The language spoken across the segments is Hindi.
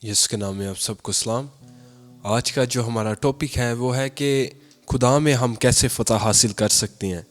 यीशु के नाम में आप सबको सलाम। आज का जो हमारा टॉपिक है वो है कि खुदा में हम कैसे फ़तह हासिल कर सकते हैं।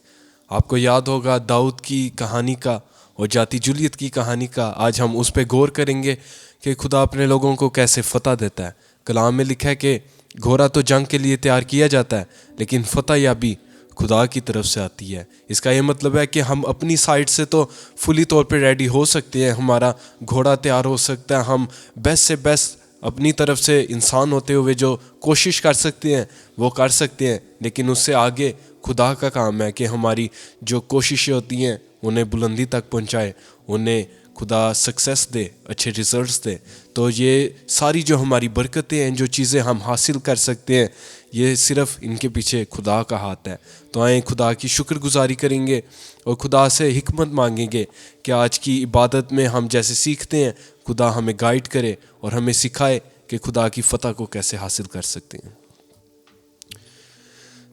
आपको याद होगा दाऊद की कहानी का और जाती जूलियत की कहानी का। आज हम उस पर गौर करेंगे कि खुदा अपने लोगों को कैसे फ़तह देता है। कलाम में लिखा है कि घोड़ा तो जंग के लिए तैयार किया जाता है, लेकिन फ़तह याबी खुदा की तरफ से आती है। इसका ये मतलब है कि हम अपनी साइड से तो फुली तौर पे रेडी हो सकते हैं, हमारा घोड़ा तैयार हो सकता है, हम बेस्ट से बेस्ट अपनी तरफ से इंसान होते हुए जो कोशिश कर सकते हैं वो कर सकते हैं, लेकिन उससे आगे खुदा का काम है कि हमारी जो कोशिशें होती हैं उन्हें बुलंदी तक पहुंचाए, उन्हें खुदा सक्सेस दे, अच्छे रिजल्ट्स दे। तो ये सारी जो हमारी बरकतें हैं, जो चीज़ें हम हासिल कर सकते हैं, ये सिर्फ इनके पीछे खुदा का हाथ है। तो आए खुदा की शुक्रगुजारी करेंगे और खुदा से हिकमत मांगेंगे कि आज की इबादत में हम जैसे सीखते हैं खुदा हमें गाइड करे और हमें सिखाए कि खुदा की फ़तह को कैसे हासिल कर सकते हैं।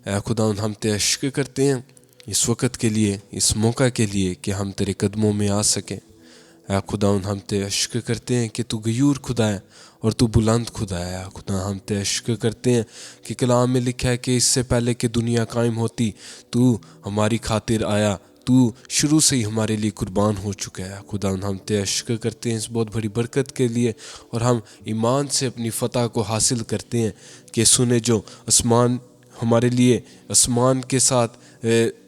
ऐ खुदा हम तेरा शुक्र करते हैं इस वक्त के लिए, इस मौका के लिए कि हम तेरे कदमों में आ सकें। ऐ खुदा हम तेरा शुक्र करते हैं कि तू गयूर खुदा है और तू बुलंद खुदा है। खुदा हम तेरा शुक्र करते हैं कि कलाम में लिखा है कि इससे पहले कि दुनिया कायम होती तू हमारी खातिर आया, तू शुरू से ही हमारे लिए कुर्बान हो चुका है। खुदा हम तेरा शुक्र करते हैं इस बहुत बड़ी बरकत के लिए, और हम ईमान से अपनी फ़तह को हासिल करते हैं कि सुने जो आसमान हमारे लिए आसमान के साथ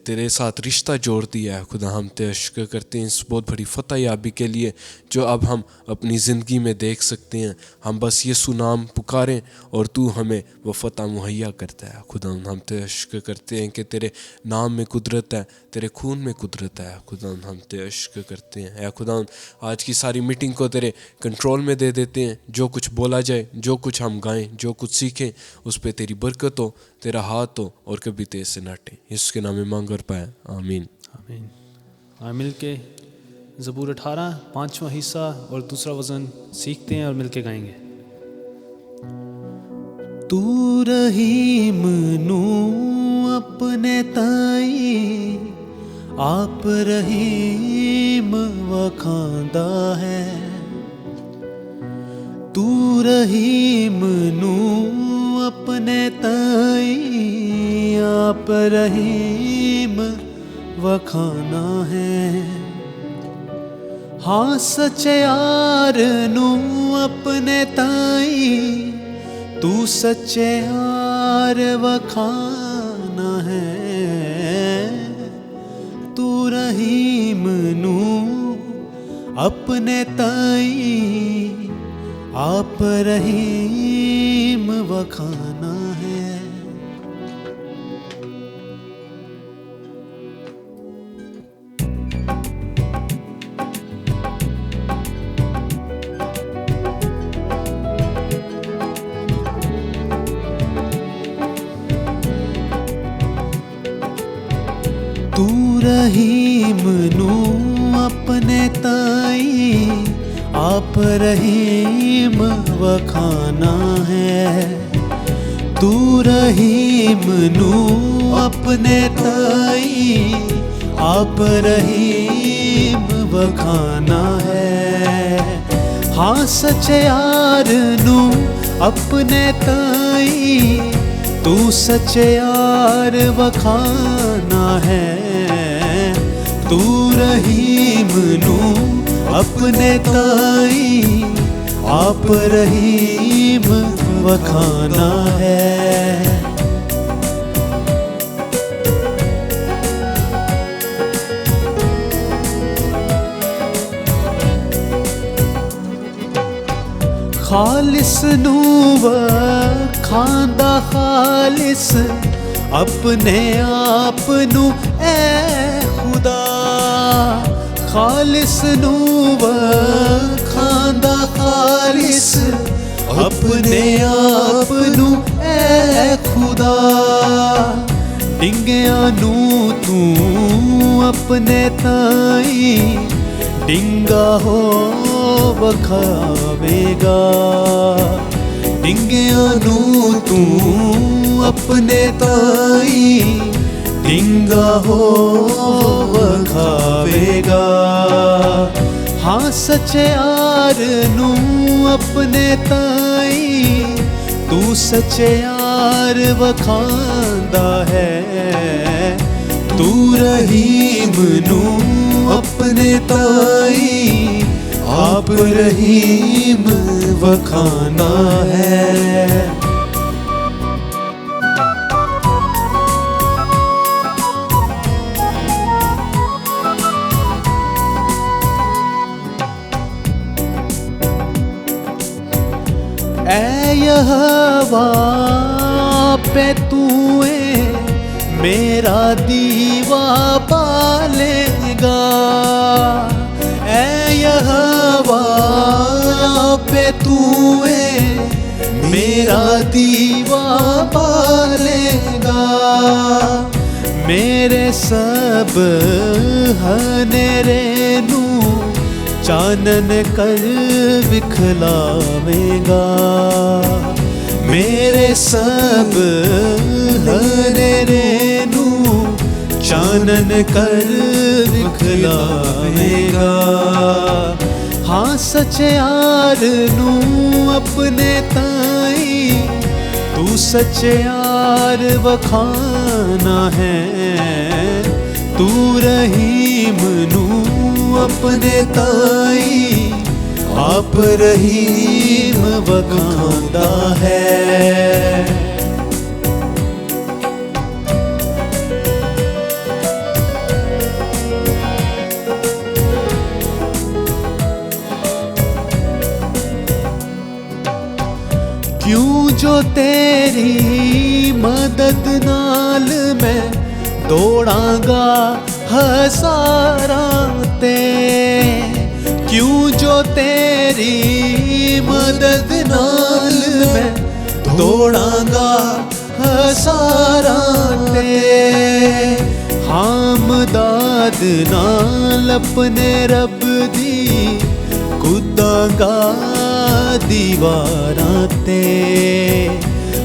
तेरे साथ रिश्ता जोड़ दिया है। खुदा हम तेरा शुक्र करते हैं इस बहुत बड़ी फ़तह याबी के लिए जो अब हम अपनी ज़िंदगी में देख सकते हैं। हम बस यीशु नाम पुकारें और तू हमें वो फ़तह मुहैया करता है। खुदा हम तेरा शुक्र करते हैं कि तेरे नाम में कुदरत है, तेरे खून में कुदरत है। खुदा हम तेरा शुक्र करते हैं। या खुदा आज की सारी मीटिंग को तेरे कंट्रोल में दे देते हैं। जो कुछ बोला जाए, जो कुछ हम गाएं, जो कुछ सीखें, उस पर तेरी बरकत हो, तेरा हाथ हो और कभी तेज से ना हटे। इसके नाम में मांग कर पाए, आमीन आमीन। और मिल के ज़बूर 18 पाँचवां हिस्सा और दूसरा वज़न सीखते हैं और मिल के गाएंगे। तू रहीम नू अपने ताई आप रहीम वखांदा है। तू रहीम नू अपने ताई आप रहीम वखाना है। हाँ सच्चे यार नू अपने ताई तू सच्चे यार वखाना है। तू रहीम नू अपने ताई आप रहीम वखाना है। तू रहीम नू अपने ताई आप रहीम वखाना है। तू रहीम नू अपने ताई आप रहीम वखाना है। हाँ सच्चे यार नू अपने ताई तू सच्चे यार वखाना है। तू रहीम नू अपने ताई आप रहीम वखाना है। खालिस नू खांदा खालिस अपने आप नू ऐ खुदा। खालिस नू खांदा खालिस अपने आप नू ऐ खुदा। डिंगिया नू तू अपने ताई डिंगा हो वखावेगा। डिंगिया नू तू अपने ताई डिंगा हो वखावेगा। हाँ सच्चे यार नू अपने ताई तू सच्चे यार वखांदा है। तू रहीम नू अपने ताई आप रहीम वखाना है। ऐ यहोवा पे तूए मेरा दीवा पालेगा। ऐ यहोवा पे तूए मेरा दीवा पालेगा। मेरे सब हनेरे नू चानन कर विखलावेगा। मेरे सब हनेरे नू चानन कर विखलावेगा। हाँ सच्चे यार नू अपने ताई तू सच्चे यार वखाना है। तू रहीम नू अपने ताई आप रहीम वखांदा है। क्यों जो तेरी मदद नाल मैं दौड़ांगा हज़ारां ते। क्यों जो तेरी मदद नाल मैं दौड़ांगा हज़ारां ते। हामदाद नाल अपने रब दी कुदांगा दीवारां ते।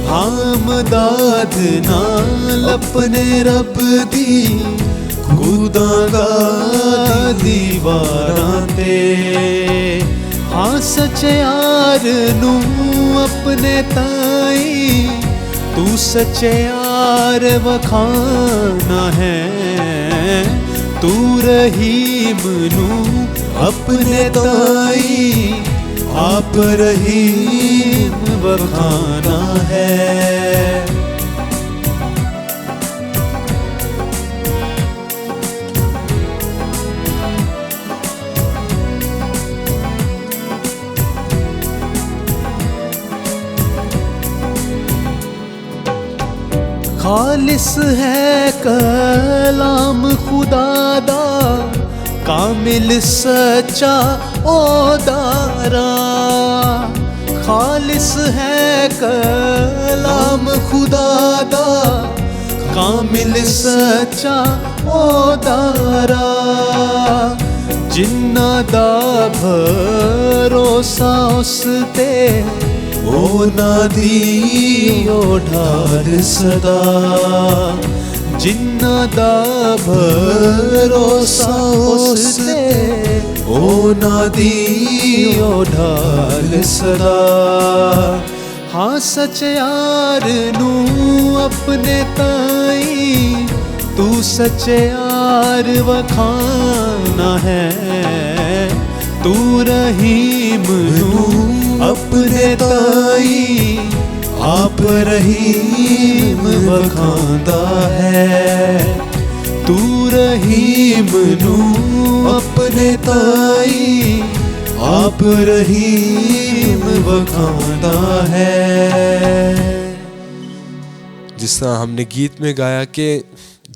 हामदाद नाल अपने रब दी कुदांगा दीवारां ते। हाँ सच्चे यार नू अपने ताई तू सच्चे यार वखाना है। तू रहीम नू अपने ताई आप रहीम वखाना है। खालिस है कलाम खुदा दा कामिल सच्चा ओदारा। खालिस है कलाम खुदा दा कामिल सच्चा ओदारा। जिन्ना दा भरोसा उस ते ओ नादी ओ ढाल सदा। जिन्ना दा भरोसा उस ते ओ नादी ओ ढाल सदा। हाँ सच्चे यार नू अपने ताई तू सच्चे यार वखाना है। तू रहीम नू अपने ताई आप रहीम वखांदा है। तू रहीम नू अपने ताई आप रहीम वखांदा है। जिस तरह हमने गीत में गाया कि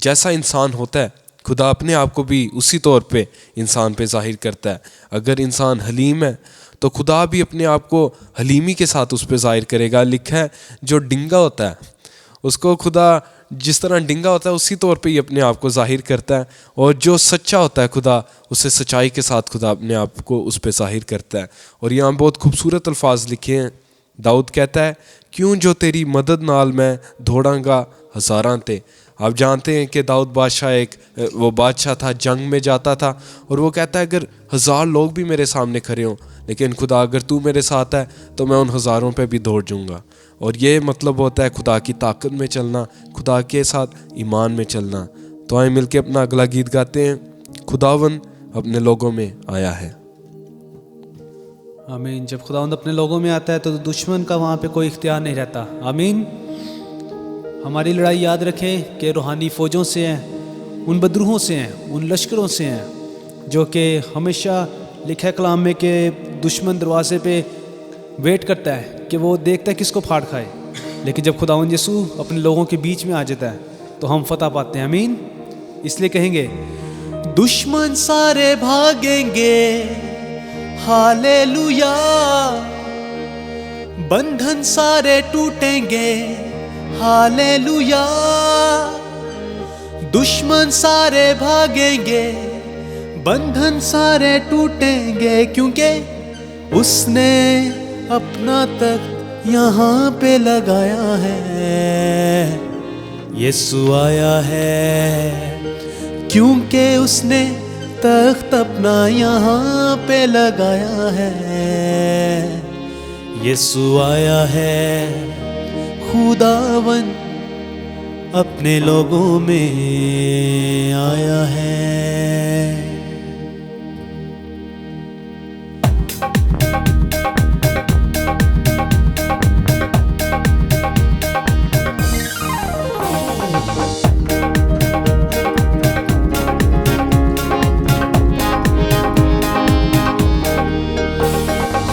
जैसा इंसान होता है खुदा अपने आप को भी उसी तौर पे इंसान पे जाहिर करता है। अगर इंसान हलीम है तो खुदा भी अपने आप को हलीमी के साथ उस पर जाहिर करेगा। लिखा है जो डिंगा होता है उसको खुदा जिस तरह डिंगा होता है उसी तौर पे ही अपने आप को जाहिर करता है। और जो सच्चा होता है खुदा उसे सच्चाई के साथ खुदा अपने आप को उस पर जाहिर करता है। और यहाँ बहुत खूबसूरत अल्फाज लिखे हैं। दाऊद कहता है क्यों जो तेरी मदद नाल मैं दौड़ांगा हज़ारां ते। आप जानते हैं कि दाऊद बादशाह वो बादशाह था, जंग में जाता था और वो कहता है अगर 1000 लोग भी मेरे सामने खड़े हों लेकिन खुदा अगर तू मेरे साथ है तो मैं उन हज़ारों पे भी दौड़ जाऊँगा। और ये मतलब होता है खुदा की ताकत में चलना, खुदा के साथ ईमान में चलना। तो आए मिलके अपना अगला गीत गाते हैं, खुदावन अपने लोगों में आया है। आमीन। जब खुदावंद अपने लोगों में आता है तो दुश्मन का वहाँ पे कोई इख्तियार नहीं रहता। आमीन। हमारी लड़ाई याद रखें कि रूहानी फ़ौजों से हैं, उन बदरूहों से हैं, उन लश्करों से हैं जो कि हमेशा लिखा है कलाम में कि दुश्मन दरवाजे पे वेट करता है कि वो देखता है किसको फाड़ खाए। लेकिन जब खुदावंद यीशु अपने लोगों के बीच में आ जाता है तो हम फतह पाते हैं। आमीन। इसलिए कहेंगे, दुश्मन सारे भागेंगे, हालेलुया, बंधन सारे टूटेंगे, हालेलुया, दुश्मन सारे भागेंगे, बंधन सारे टूटेंगे, क्योंकि उसने अपना तख्त यहाँ पे लगाया है। यीशु आया है क्योंकि उसने तख्त अपना यहाँ पे लगाया है। यीशु आया है, खुदावन अपने लोगों में आया है।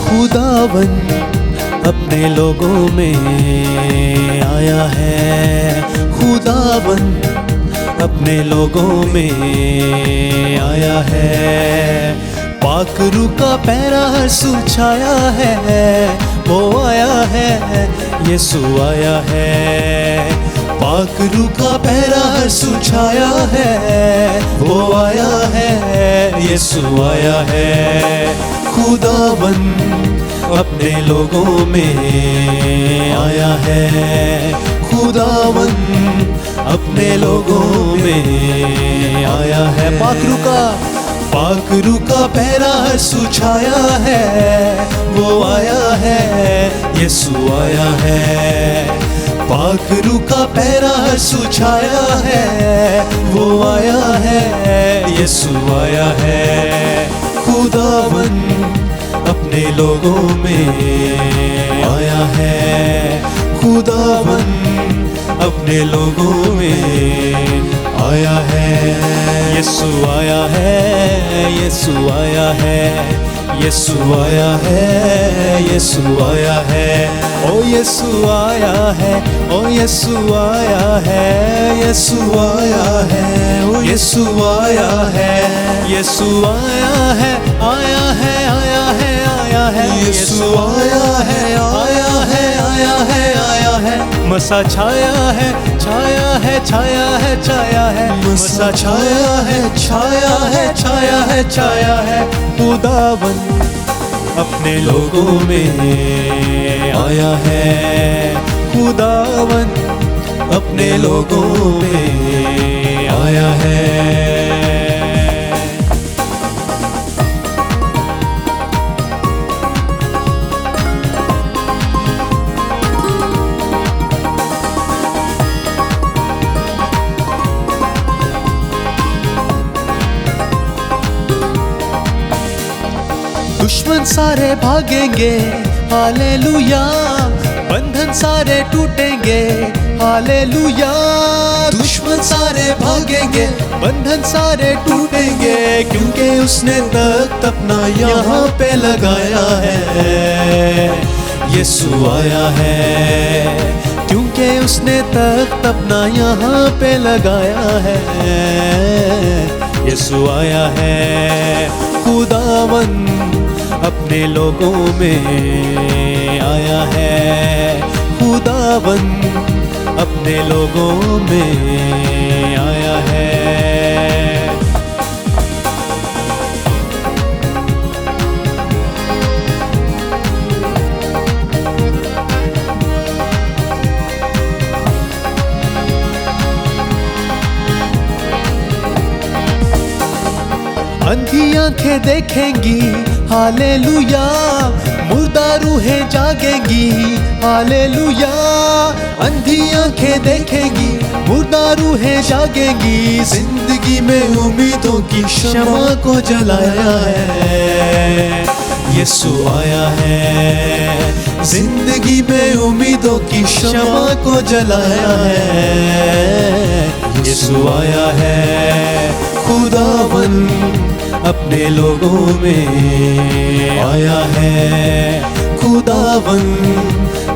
खुदावन अपने लोगों में आया है, खुदावन अपने लोगों में आया है। पाकरू का पैरा सुछाया है, वो आया है, यीशु आया है। पाकरू का पैरा सुछाया है, वो आया है, यीशु आया है। खुदावन अपने लोगों में आया है, खुदावन अपने लोगों में आया है। पाकरू का पैरा सुछाया है, वो आया है, यीशु आया है। पाकरू का पैरा सुछाया है, वो आया है, यीशु आया है। खुदावन अपने लोगों में आया है, खुदावन अपने लोगों में आया है। यीशु आया है, यीशु आया है, यीशु आया है, यीशु आया है। ओ यीशु आया है, ओ यीशु आया है, यीशु आया है, ओ यीशु आया है, यीशु आया है, आया है, आया है, आया है, यीशु आया है, आया है, आया है, आया है। मसा छाया है, छाया है, छाया है, छाया है, मसा छाया है, छाया है, छाया है, छाया है। खुदावन अपने लोगों में आया है, खुदावन अपने लोगों में आया है। दुश्मन सारे भागेंगे, हालेलुया, बंधन सारे टूटेंगे, हालेलुया, दुश्मन सारे भागेंगे, बंधन सारे टूटेंगे, क्योंकि उसने तख्त अपना यहाँ पे लगाया है। यीशु आया है, क्योंकि उसने तख्त अपना यहाँ पे लगाया है। यीशु आया है, खुदावन अपने लोगों में आया है, खुदावन अपने लोगों में आया है। अंधियां आंखें देखेंगी हालेलुया, मुर्दा रूहें जागेंगी हालेलुया। अंधी आंखें देखेंगी मुर्दा रूहें जागेंगी, जिंदगी में उम्मीदों की शमा को जलाया है, यीशु आया है। जिंदगी में उम्मीदों की शमा को जलाया है, यीशु आया है। खुदावन अपने लोगों में आया है, खुदावन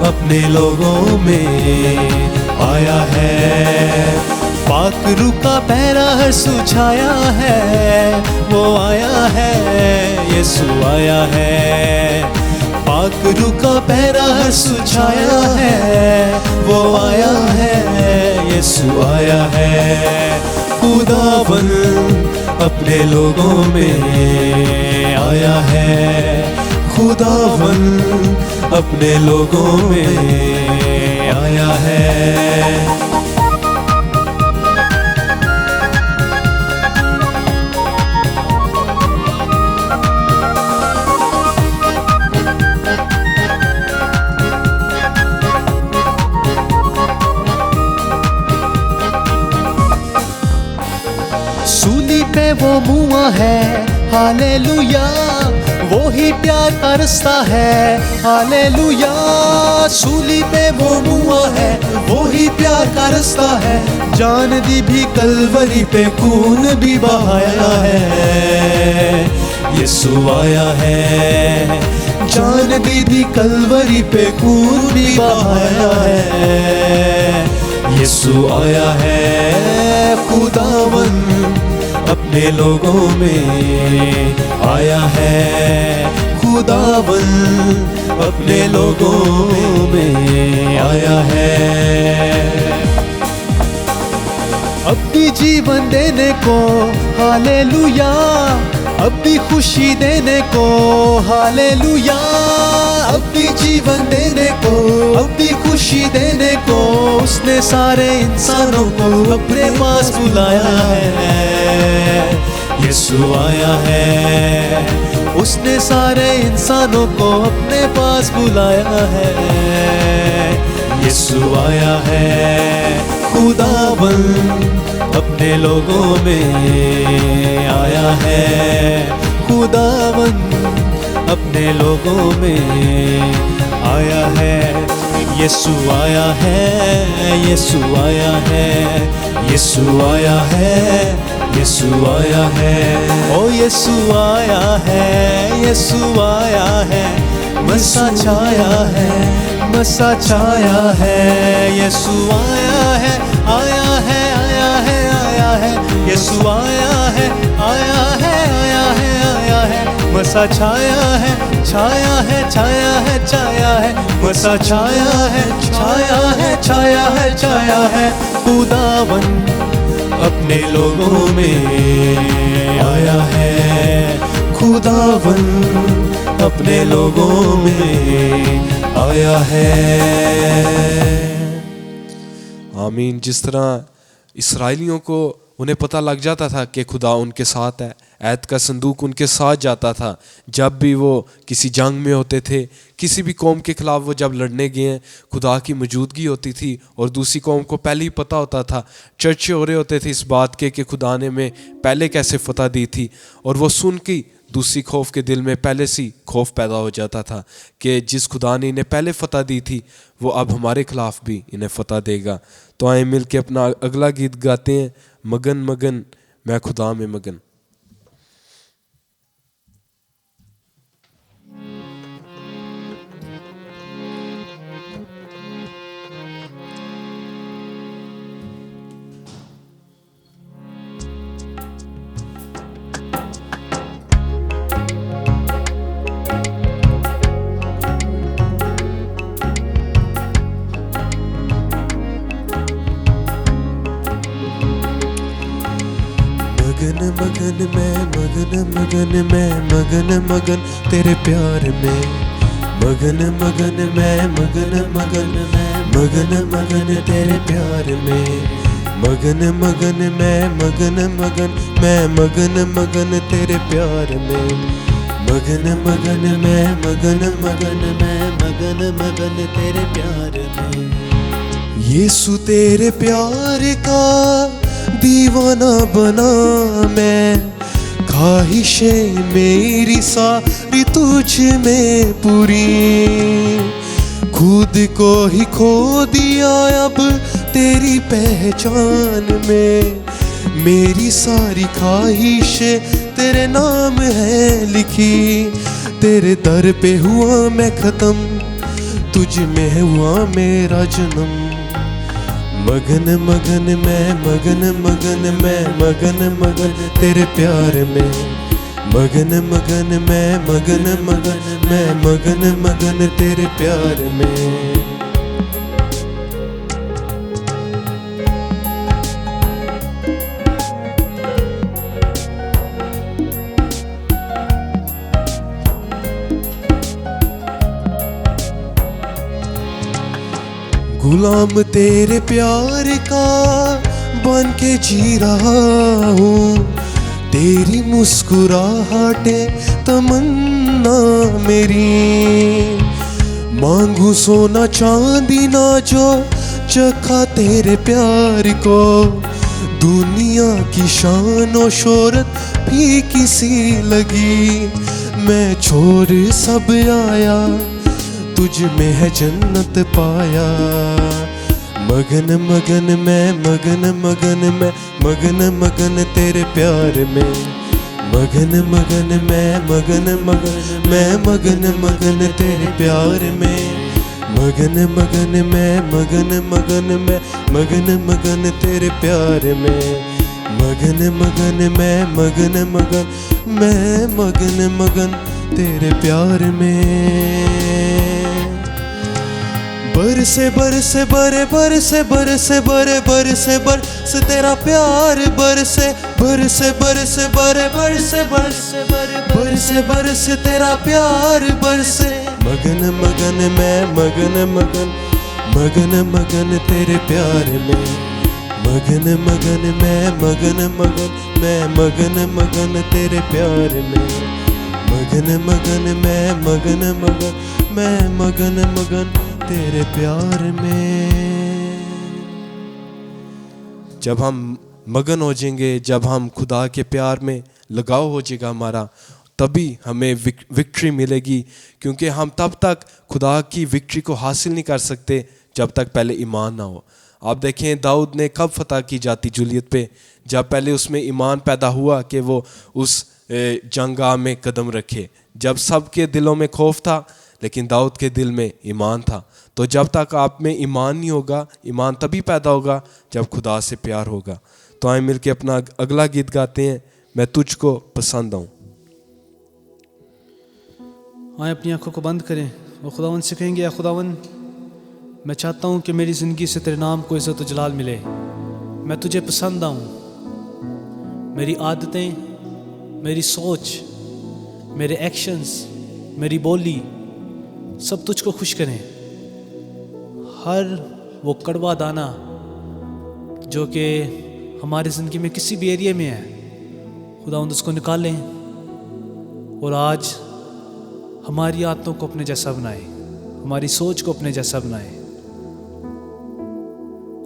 अपने लोगों में आया है। पाक रूह का पहरा हर सुझाया है, वो आया है, यीशु आया है। पाक रूह का पहरा हर सुझाया है, वो आया है, यीशु आया है। खुदावन अपने लोगों में आया है, खुदावन अपने लोगों में आया है। सूली पे वो मुआ है हालेलुया, वो ही प्यार का रास्ता है हालेलुया। सूली पे वो मुआ है, वो ही प्यार का रास्ता है, जान दी भी कलवरी पे खून भी बहाया है, यीशु आया है। जान दी भी कलवरी पे खून भी बहाया है, यीशु आया है। खुदावन अपने लोगों में आया है, खुदावन अपने लोगों में आया है। अब भी जीवन देने को हालेलुया, अब भी खुशी देने को हालेलुया। अब भी जीवन देने को, अब भी खुशी देने को, उसने सारे इंसानों को अपने पास बुलाया है, यीशु आया है। उसने सारे इंसानों को अपने पास बुलाया है, यीशु आया है। खुदावन अपने लोगों में आया है, खुदावन अपने लोगों में आया है, यीशु आया है, यीशु आया है, यीशु आया है, यीशु आया है। ओ यीशु आया है, यीशु आया है, मसा छाया है, मसा छाया है, यीशु आया है, आया है, आया है, आया है, यीशु आया है, आया है, आया है, आया है, मसा छाया है, छाया है, छाया है, छाया है, मसा छाया है, छाया है, छाया है, छाया है। खुदावन अपने लोगों में आया है, खुदावन अपने लोगों में आया है। आमीन। जिस तरह इस्राएलियों को उन्हें पता लग जाता था कि खुदा उनके साथ है, ऐत का संदूक उनके साथ जाता था जब भी वो किसी जंग में होते थे, किसी भी कौम के खिलाफ वो जब लड़ने गए हैं, खुदा की मौजूदगी होती थी। और दूसरी कौम को पहले ही पता होता था, चर्चे हो रहे होते थे इस बात के कि खुदा ने में पहले कैसे फतह दी थी, और वो सुन के दूसरी खौफ के दिल में पहले से खौफ पैदा हो जाता था कि जिस खुदा ने इन्हें पहले फतह दी थी वो अब हमारे खिलाफ भी इन्हें फतह देगा। तो आए मिल के अपना अगला गीत गाते हैं, मगन मगन मैं खुदा में मगन। मगन मगन मैं मगन मगन मैं मगन मगन तेरे प्यार में, मगन मगन मैं मगन मगन मैं मगन मगन तेरे प्यार में, मगन मगन मैं मगन मगन, मैं मगन मगन तेरे प्यार में। मगन मगन मैं मगन मगन, मैं मगन मगन तेरे प्यार में। यीशु तेरे प्यार का दीवाना बना मैं, ख्वाहिशें मेरी सारी तुझ में पूरी। खुद को ही खो दिया अब तेरी पहचान में, मेरी सारी ख्वाहिशें तेरे नाम है लिखी। तेरे दर पे हुआ मैं खत्म, तुझ में हुआ मेरा जन्म। मगन मगन मैं मगन मगन, मैं मगन मगन तेरे प्यार में। मगन मगन मैं मगन मगन, मैं मगन मगन तेरे प्यार में। गुलाम तेरे प्यार का बन के जी रहा हूँ, तेरी मुस्कुराहटें तमन्ना मेरी। मांगू सोना चांदी ना जो चखा तेरे प्यार को, दुनिया की शान और शोहरत भी किसी लगी। मैं छोड़ सब आया, तुझ में है जन्नत पाया। मगन मगन मैं मगन मगन, मैं मगन मगन तेरे प्यार में। मगन मगन मैं मगन मगन, मैं मगन मगन तेरे प्यार में। मगन मगन मैं मगन मगन, मैं मगन मगन तेरे प्यार में। मगन मगन मैं मगन मगन, मैं मगन मगन तेरे प्यार में। बरसे बरसे बरे बरसे बरसे बरे बरसे बरसे तेरा प्यार बरसे। बरसे बरसे बरे बरसे बरसे बरे बरसे बरसे तेरा प्यार बरसे। मगन मगन मैं मगन मगन, मगन मगन तेरे प्यार में। मगन मगन मैं मगन मगन, मैं मगन मगन तेरे प्यार में। मगन मगन मैं मगन मगन, मैं मगन मगन तेरे प्यार में। जब हम मगन हो जाएंगे, जब हम खुदा के प्यार में लगाव हो जाएगा हमारा, तभी हमें विक्ट्री मिलेगी। क्योंकि हम तब तक खुदा की विक्ट्री को हासिल नहीं कर सकते जब तक पहले ईमान ना हो। आप देखें दाऊद ने कब फतह की जाती जूलियत पे, जब पहले उसमें ईमान पैदा हुआ कि वो उस जंगगाह में कदम रखे। जब सबके दिलों में खौफ था लेकिन दाऊद के दिल में ईमान था। तो जब तक आप में ईमान नहीं होगा, ईमान तभी पैदा होगा जब खुदा से प्यार होगा। तो आए मिलके अपना अगला गीत गाते हैं, मैं तुझको पसंद आऊँ। आए अपनी आंखों को बंद करें और खुदावन से कहेंगे, या खुदावन मैं चाहता हूँ कि मेरी ज़िंदगी से तेरे नाम को इज़्ज़त व जलाल मिले। मैं तुझे पसंद आऊँ। मेरी आदतें, मेरी सोच, मेरे एक्शंस, मेरी बोली सब तुझको खुश करें। हर वो कड़वा दाना जो कि हमारी ज़िंदगी में किसी भी एरिया में है, खुदावंद उसको निकालें और आज हमारी आदतों को अपने जैसा बनाए, हमारी सोच को अपने जैसा बनाए।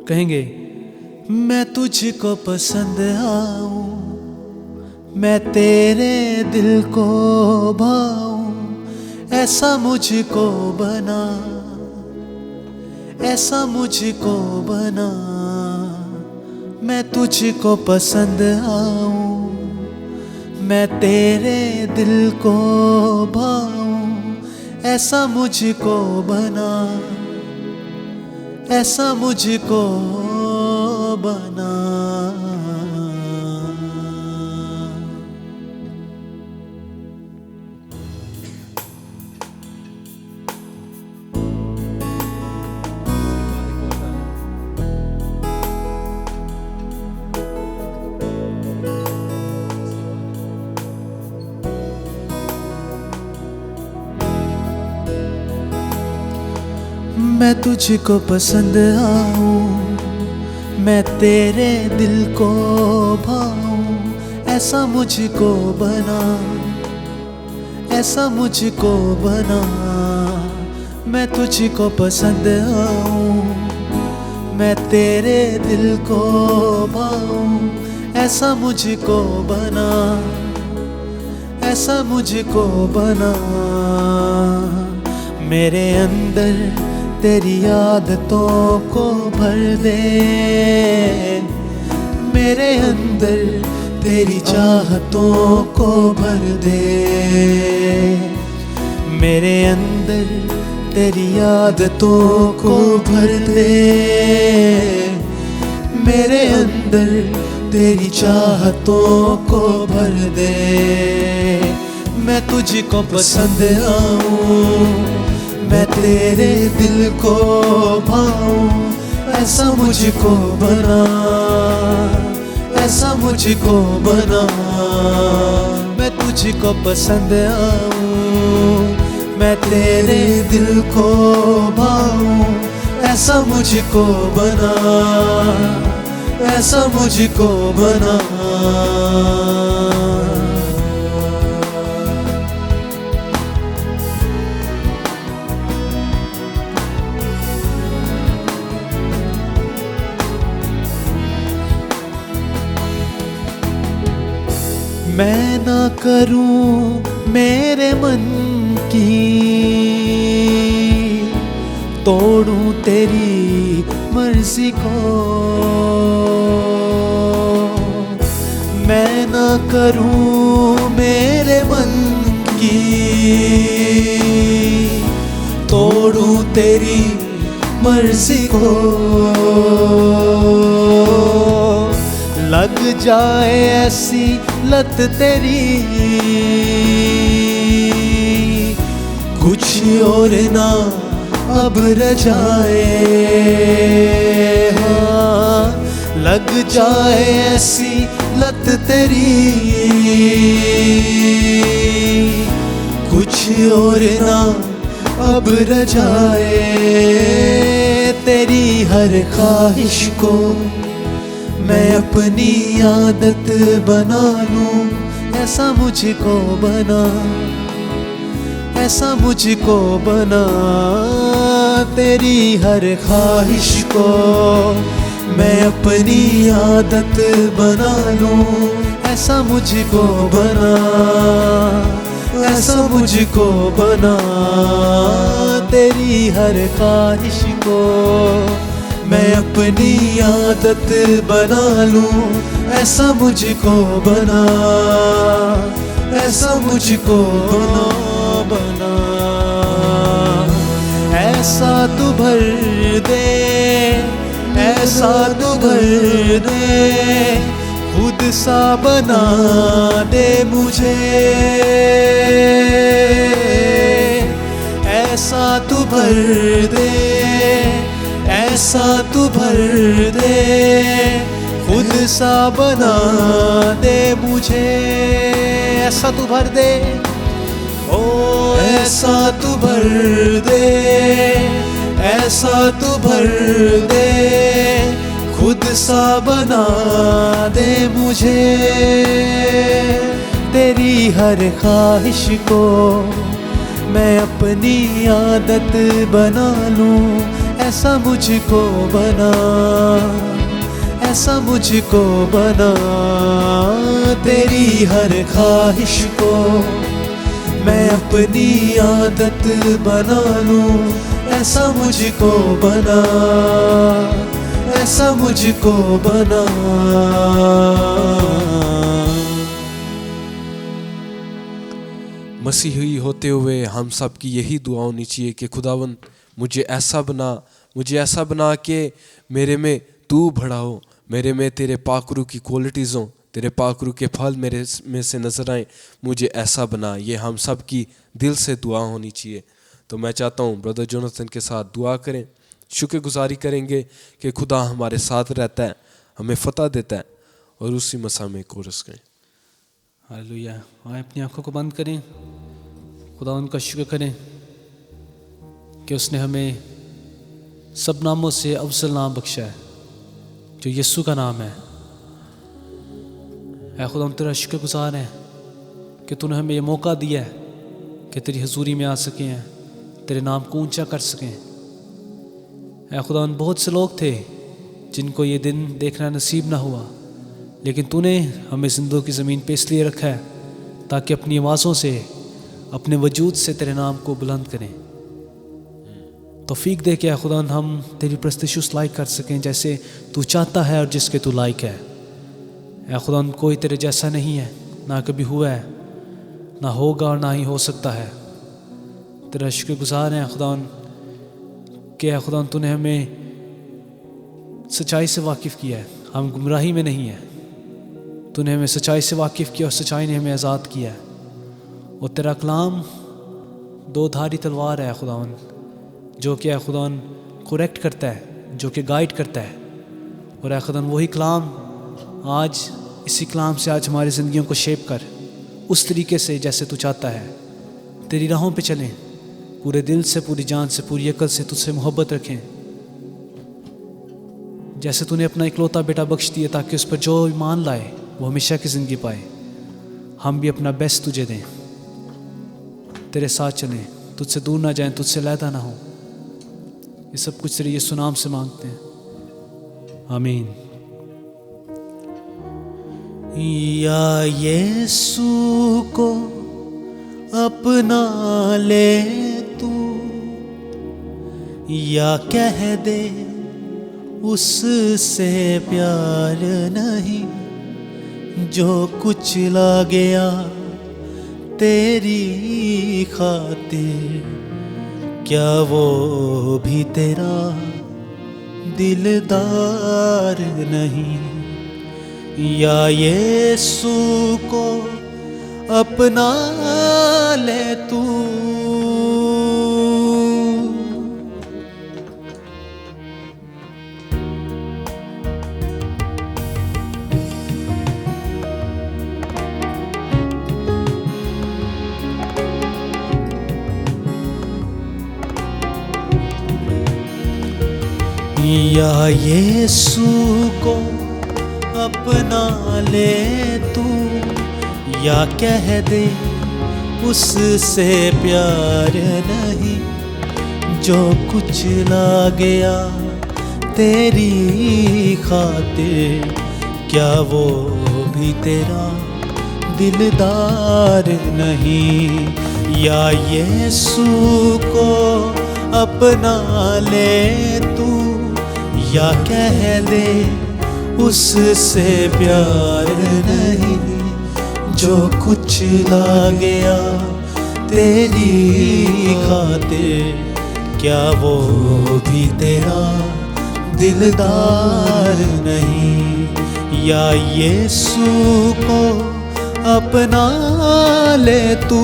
कहेंगे, मैं तुझको पसंद आऊं, मैं तेरे दिल को भाऊं, ऐसा मुझको बना, ऐसा मुझको बना। मैं तुझको पसंद आऊं, मैं तेरे दिल को भाऊं, ऐसा मुझको बना, ऐसा मुझको बना। मैं तुझको पसंद आऊं, मैं तेरे दिल को भाऊं, ऐसा मुझको बना, ऐसा मुझको बना। मैं तुझको पसंद आऊं, मैं तेरे दिल को भाऊं, ऐसा मुझको बना, ऐसा मुझको बना। मेरे अंदर तेरी आदतों को भर दे, मेरे अंदर तेरी चाहतों को भर दे, मेरे अंदर तेरी आदतों को भर दे, मेरे अंदर तेरी चाहतों को भर दे। मैं तुझको पसंद आऊं, मैं तेरे दिल को भाऊं, ऐसा मुझको बना, ऐसा मुझको बना। मैं तुझको पसंद आऊं, मैं तेरे दिल को भाऊं, ऐसा मुझको बना, ऐसा मुझको बना। मैं ना करूं मेरे मन की, तोड़ूं तेरी मर्जी को। मैं ना करूं मेरे मन की, तोड़ूं तेरी मर्जी को। लग जाए ऐसी लत तेरी, कुछ और ना अब रजाए। हाँ, लग जाए ऐसी लत तेरी, कुछ और ना अब रजाए। तेरी हर ख्वाहिश को मैं अपनी आदत बना लूं, ऐसा मुझको बना, ऐसा मुझको बना। तेरी हर ख्वाहिश को मैं अपनी आदत बना लूं, ऐसा मुझको बना, ऐसा मुझको बना। तेरी हर ख्वाहिश को मैं अपनी आदत बना लूं, ऐसा मुझको बना, ऐसा मुझको बना। ऐसा तू भर दे, ऐसा तू भर दे, खुद सा बना दे मुझे। ऐसा तू भर दे, ऐसा तू भर दे, खुद सा बना दे मुझे। ऐसा तू भर दे, ओ ऐसा तू भर दे, ऐसा तू भर दे, खुद सा बना दे मुझे। तेरी हर ख्वाहिश को मैं अपनी आदत बना लूं, ऐसा मुझको बना, ऐसा मुझको बना। तेरी हर ख्वाहिश को मैं अपनी आदत बना लूं, ऐसा मुझको बना, ऐसा मुझको बना। मसीही होते हुए हम सब की यही दुआ होनी चाहिए कि खुदावन मुझे ऐसा बना, मुझे ऐसा बना कि मेरे में तू भरा हो, मेरे में तेरे पाकरू की क्वालिटीज़ हों, तेरे पाकरू के फल मेरे में से नज़र आए। मुझे ऐसा बना, ये हम सब की दिल से दुआ होनी चाहिए। तो मैं चाहता हूँ ब्रदर जोनाथन के साथ दुआ करें, शुक्रगुजारी करेंगे कि खुदा हमारे साथ रहता है, हमें फ़तह देता है, और उसी मसा में कोरस करें। हालेलुया। आए अपनी आंखों को बंद करें, खुदा उनका शुक्र करें कि उसने हमें सब नामों से अफजल नाम बख्शा है, जो यीशु का नाम है। ऐ खुदा हम तेरा शुक्रगुज़ार हैं कि तूने हमें ये मौका दिया है कि तेरी हजूरी में आ सकें हैं, तेरे नाम को ऊंचा कर सकें। ऐ खुदा बहुत से लोग थे जिनको ये दिन देखना नसीब ना हुआ, लेकिन तूने हमें जिंदों की ज़मीन पे इसलिए रखा है ताकि अपनी आवाज़ों से, अपने वजूद से तेरे नाम को बुलंद करें। तौफीक दे के ऐ खुदा हम तेरी प्रस्तिश उस लायक कर सकें जैसे तू चाहता है और जिसके तू लायक है। ऐ खुदा कोई तेरे जैसा नहीं है, ना कभी हुआ है, ना होगा और ना ही हो सकता है। तेरा शुक्रगुज़ार है खुदा कि ऐ खुदा तूने हमें सच्चाई से वाकिफ़ किया है, हम गुमराही में नहीं हैं। तूने हमें सच्चाई से वाकिफ़ किया और सच्चाई ने हमें आज़ाद किया है। और तेरा कलाम दो धारी तलवार है खुदावन, जो कि खुदावन करेक्ट करता है, जो कि गाइड करता है। और खुदावन वही कलाम आज, इसी कलाम से आज हमारी ज़िंदगियों को शेप कर उस तरीके से जैसे तू चाहता है। तेरी राहों पे चलें, पूरे दिल से, पूरी जान से, पूरी अकल से तुझसे मोहब्बत रखें, जैसे तूने अपना इकलौता बेटा बख्श दिया ताकि उस पर जो ईमान लाए वो हमेशा की ज़िंदगी पाए। हम भी अपना बेस्ट तुझे दें, तेरे साथ चलें, तुझसे दूर ना जाएं, तुझसे अलहदा ना हो। ये सब कुछ तेरे यीशु नाम से मांगते हैं, आमीन। या यीशु को अपना ले तू, या कह दे उससे प्यार नहीं, जो कुचला गया तेरी खातिर, क्या वो भी तेरा दिलदार नहीं। या यीशु को अपना ले तू, या यीशु को अपना ले तू, या कह दे उससे प्यार नहीं, जो कुचला गया तेरी खातिर, क्या वो भी तेरा दिलदार नहीं। या यीशु को अपना ले तू, या कह दे उससे प्यार नहीं, जो कुचला गया तेरी खातिर, क्या वो भी तेरा दिलदार नहीं। या यीशु को अपना ले तू,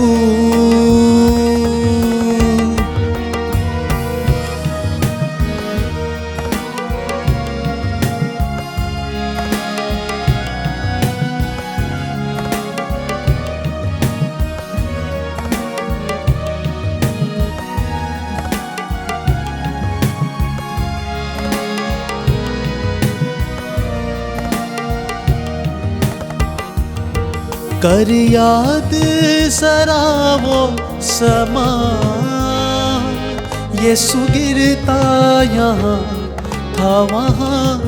कर याद जरा वो समा, यीशु गिरता यहाँ था वहाँ।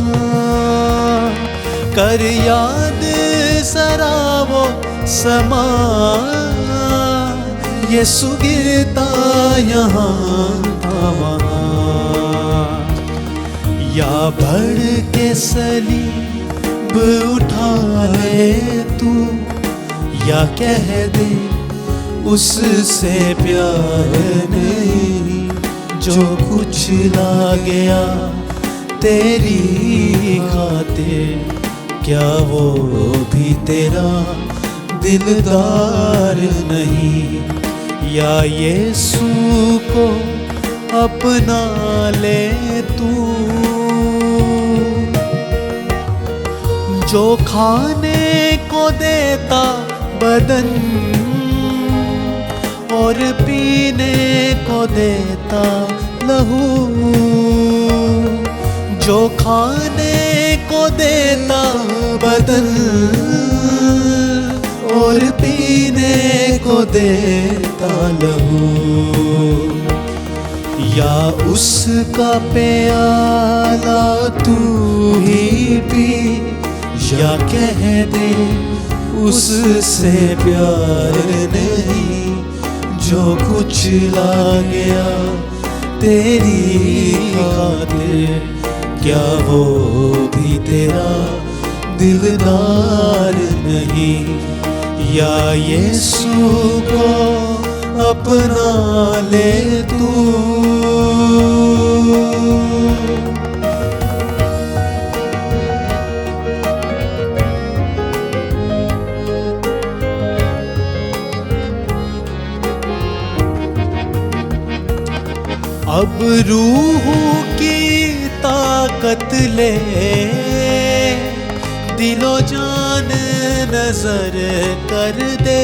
कर याद जरा वो समा, यीशु गिरता यहाँ था वहाँ। या बढ़ के सलीब उठा ले तू, या कह दे उससे प्यार नहीं, जो कुचला गया तेरी खातिर, क्या वो भी तेरा दिलदार नहीं। या यीशु को अपना ले तू, जो खाने को देता बदन और पीने को देता लहू, जो खाने को देता बदन और पीने को देता लहू, या उसका प्याला तू ही पी, या कह दे उससे प्यार नहीं, जो कुछ ला गया तेरी खातिर, क्या वो भी तेरा दिलदार नहीं। या यीशु को अपना ले तू। अब रूह की ताकत ले, दिलो जान नजर कर दे।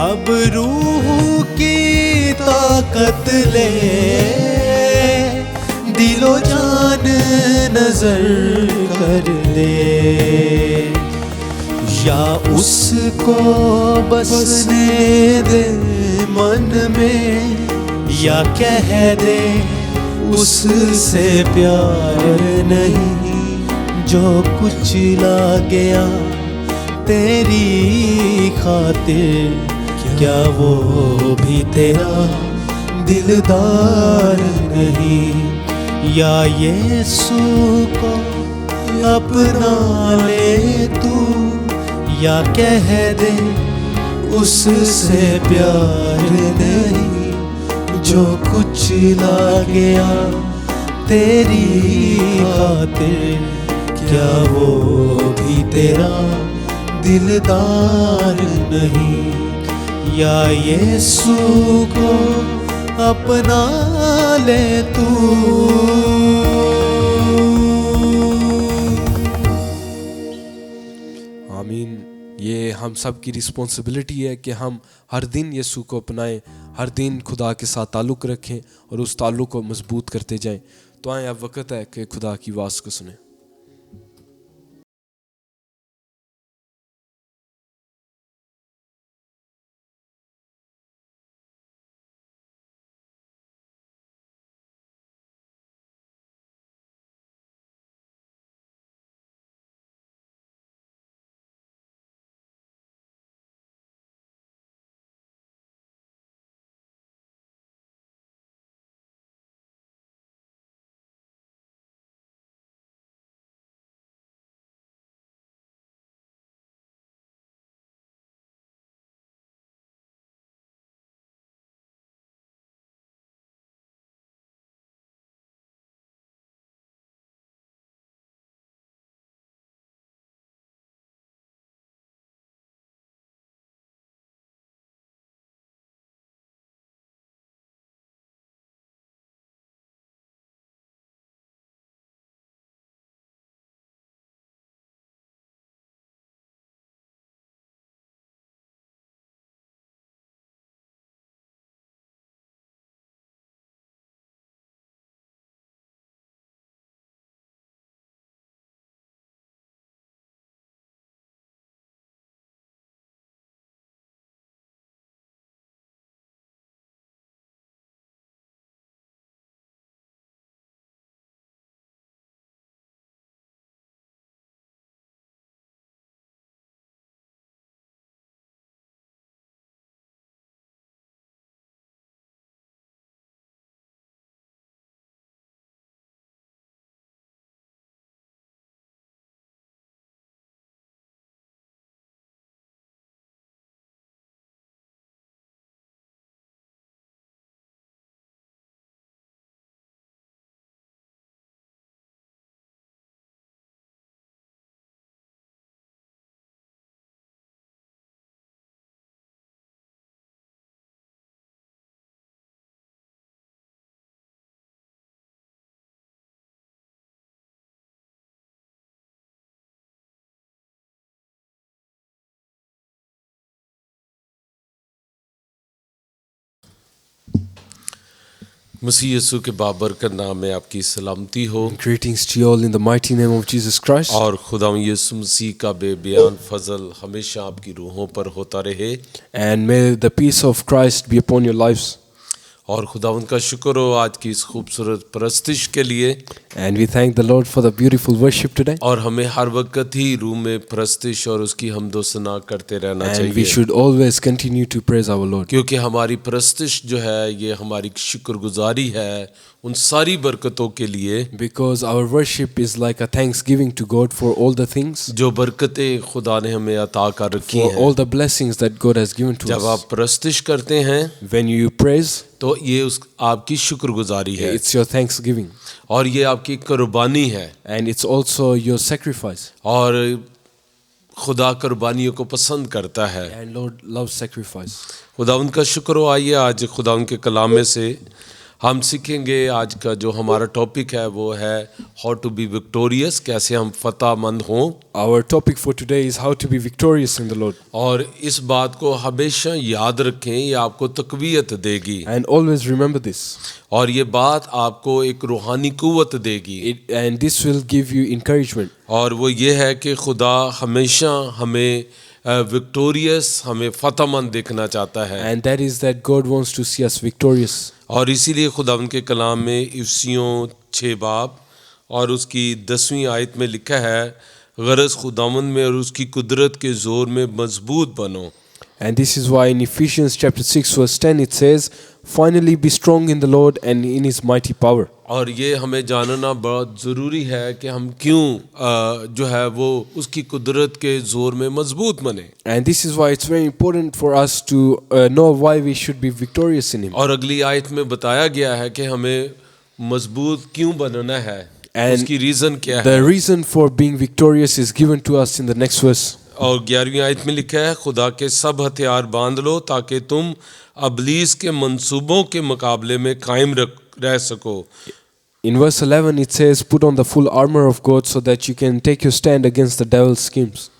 अब रूह की ताकत ले, दिलो जान नजर कर दे। या उसको बसने दे मन में, या कह दे उससे प्यार नहीं, जो कुछ ला गया तेरी खातिर, क्या वो भी तेरा दिलदार नहीं। या यीशु को अपना ले तू, या कह दे उससे प्यार नहीं, जो कुछ ला गया तेरी खातिर, क्या वो भी तेरा दिलदार नहीं। या यीशु को अपना ले तू। आमीन। ये हम सब की रिस्पॉन्सिबिलिटी है कि हम हर दिन यीशु को अपनाएं, हर दिन खुदा के साथ ताल्लुक़ रखें और उस ताल्लुक़ को मजबूत करते जाएं। तो आए अब वक्त है कि खुदा की आवाज़ को सुने। मसीह यीशु के बाबरकत नाम में आपकी सलामती हो Greetings to you all in the mighty name of Jesus Christ. और खुदा यीशु मसीह का बेबयान फजल हमेशा आपकी रूहों पर होता रहे And may the peace of Christ be upon your lives. और खुदा उनका शुक्र हो आज की इस खूबसूरत परस्तिश के लिए And we thank the Lord for the beautiful worship today. और हमें हर वक्त ही रूह में परस्तिश और उसकी हमदो सना करते रहना And we चाहिए should always continue to praise our Lord. क्योंकि हमारी परस्तिश जो है ये हमारी शुक्रगुजारी है उन सारी बरकतों के लिए Because our worship is like a thanksgiving to God for all the things, जो बरकतें खुदा ने हमें अता कर रखी for हैं। all the blessings that God has given to जब us. आप परस्तिश करते हैं When you praise, तो ये उस आपकी शुक्रगुजारी है it's your thanksgiving. और ये आपकी कुर्बानी है And it's also your sacrifice. और खुदा कुर्बानियों को पसंद करता है। And Lord loves sacrifice. खुदा उनका शुक्र हो। आइए आज खुदा उनके कलाम में से हम सीखेंगे। आज का जो हमारा टॉपिक है वो है हाउ टू बी विक्टोरियस, कैसे हम फतहमंद हों। Our topic for today is how to be victorious in the Lord. और इस बात को हमेशा याद रखें, ये आपको तकवीयत देगी And always remember this. और ये बात आपको एक रूहानी कुव्वत देगी। And this will give you encouragement. और वो ये है कि खुदा हमेशा हमें विक्टोरियस, हमें फतहमंद देखना चाहता है। And that is that God wants to see us victorious. और इसीलिए खुदा उनके कलाम में इफ्सियों 6 बाब और उसकी 10वीं आयत में लिखा है, गरज खुदावन में और उसकी कुदरत के ज़ोर में मजबूत बनो। And this is why in Ephesians chapter 6 verse 10 it says, finally be strong in the Lord and in his mighty power. और ये हमें जानना बहुत ज़रूरी है कि हम क्यों जो है वो उसकी कुदरत के ज़ोर में मजबूत बने। And this is why it's very important for us to know why we should be victorious in him. और अगली आयत में बताया गया है कि हमें मजबूत क्यों बनना है, And उसकी रीज़न क्या है। The reason for being victorious is given to us in the next verse. और 11वीं आयत में लिखा है, खुदा के सब हथियार बांध लो ताकि तुम अबलीस के मंसूबों के मुकाबले में कायम रह सको। In verse 11 it says, put on the full armor of God so that you can take your stand against the devil's schemes.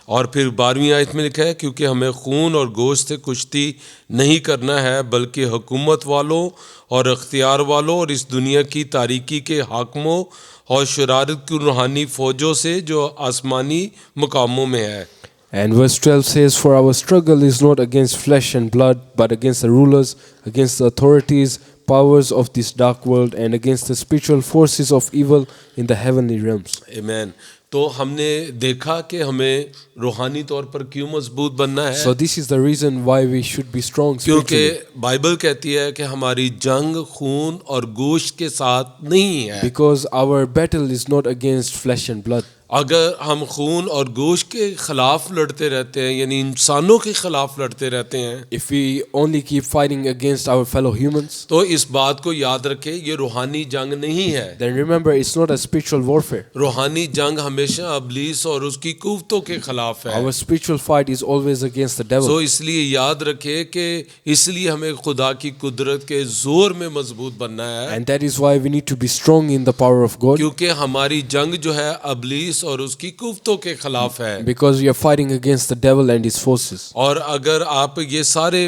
और फिर 12वीं आयत में लिखा है, क्योंकि हमें खून और गोश्त से कुश्ती नहीं करना है बल्कि हुकूमत वालों और अख्तियार वालों और इस दुनिया की तारीकी के हाकिमों और शरारत की रूहानी फौजों से जो आसमानी मुकामों में है। And verse 12 says, for our struggle is not against flesh and blood, but against the rulers, against the authorities, powers of this dark world, and against the spiritual forces of evil in the heavenly realms. आमीन। तो हमने देखा कि हमें रूहानी तौर पर क्यों मजबूत बनना है। So this is the reason why we should be strong क्योंकि spiritually. बाइबल कहती है कि हमारी जंग खून और गोश्त के साथ नहीं है। Because our battle is not against flesh and blood. अगर हम खून और गोश्त के खिलाफ लड़ते रहते हैं, यानी इंसानों के खिलाफ लड़ते रहते हैं, If we only keep fighting against our fellow humans, तो इस बात को याद रखें, ये रूहानी जंग नहीं है। then remember it's not a spiritual warfare. रूहानी जंग हमेशा अबलीस और उसकी कुव्वतों के खिलाफ है। Our spiritual fight is always against the devil. तो इसलिए याद रखें कि इसलिए हमें खुदा की कुदरत के जोर में मजबूत बनना है। And that is why we need to be strong in the power of God. क्योंकि हमारी जंग जो है अबलीस और उसकी कुव्वतों के खिलाफ है। Because we are fighting against the devil and his forces. और अगर आप ये सारे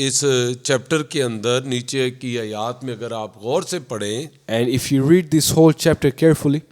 इस चैप्टर के अंदर नीचे की आयत में अगर आप गौर से पढ़ें, And if you read this whole chapter carefully,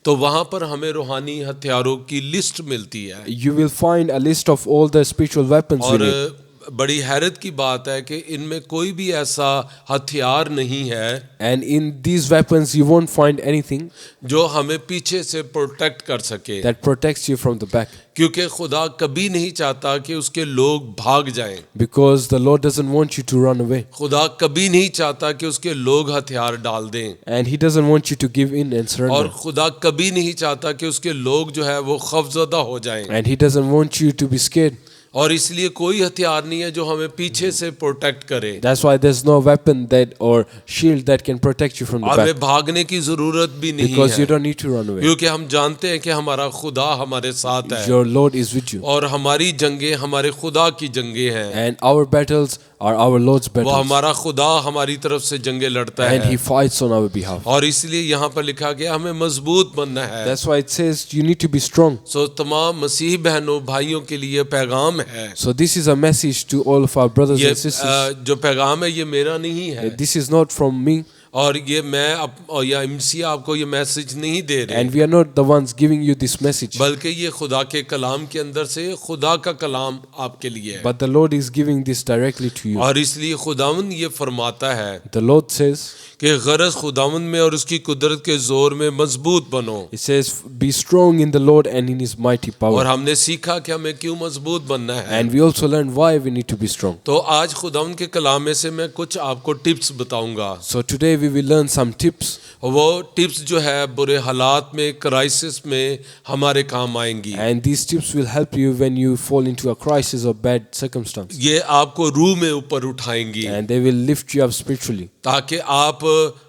तो वहाँ पर हमें रूहानी हथियारों की लिस्ट मिलती है। you will find a list of all the spiritual weapons we और need. बड़ी हैरत की बात है कि इनमें कोई भी ऐसा हथियार नहीं है And in these weapons you won't find anything जो हमें पीछे से प्रोटेक्ट कर सके। that protects you from the back. क्योंकि खुदा कभी नहीं चाहता कि उसके लोग भाग जाएं। Because the Lord doesn't want you to run away. खुदा कभी नहीं चाहता कि उसके लोग हथियार डाल दें। And He doesn't want you to give in and और surrender. खुदा कभी नहीं चाहता कि उसके लोग जो है वो खौफजदा हो जाएं। And He doesn't want you to be scared. और इसलिए कोई हथियार नहीं है जो हमें पीछे से प्रोटेक्ट करे। That's why there's no weapon that or shield that can protect you from the हमें back. भागने की जरूरत भी नहीं Because you है, don't need to run away. क्योंकि हम जानते हैं कि हमारा खुदा हमारे साथ है Your Lord is with you. और हमारी जंगें हमारे खुदा की जंगें हैं। And our battles are our Lord's वो battles. हमारा खुदा हमारी तरफ से जंगें लड़ता And He है fights on our behalf. और इसलिए यहाँ पर लिखा गया हमें मजबूत बनना है। That's why it says you need to be strong. सो तमाम मसीह बहनों भाइयों के लिए पैगाम है। So this is a message to all of our brothers ये and sisters. जो पैगाम है ये मेरा नहीं है, This is not from me, और ये मैं और या MC आपको ये मैसेज नहीं दे रहे, and we are not the ones giving you this message, बल्कि ये खुदा के कलाम के अंदर से खुदा का कलाम आपके लिए है। but the Lord is giving this directly to you. और इसलिए खुदावंद ये फरमाता है The Lord says, कि गरज खुदावंद में और उसकी कुदरत के जोर में मजबूत बनो। He says, be strong in the Lord and in His mighty और power. हमने सीखा कि हमें क्यों मजबूत बनना है। And we also learned why we need to be strong. तो आज खुदावंद के कलाम में से मैं कुछ आपको टिप्स बताऊंगा। So today we will learn some tips. वो टिप्स जो है बुरे हालात में, क्राइसिस में हमारे काम आएंगी। And these tips will help you when you fall into a crisis or bad circumstance. ये आपको रूह में ऊपर उठाएंगी And they will lift you up spiritually. ताकि आप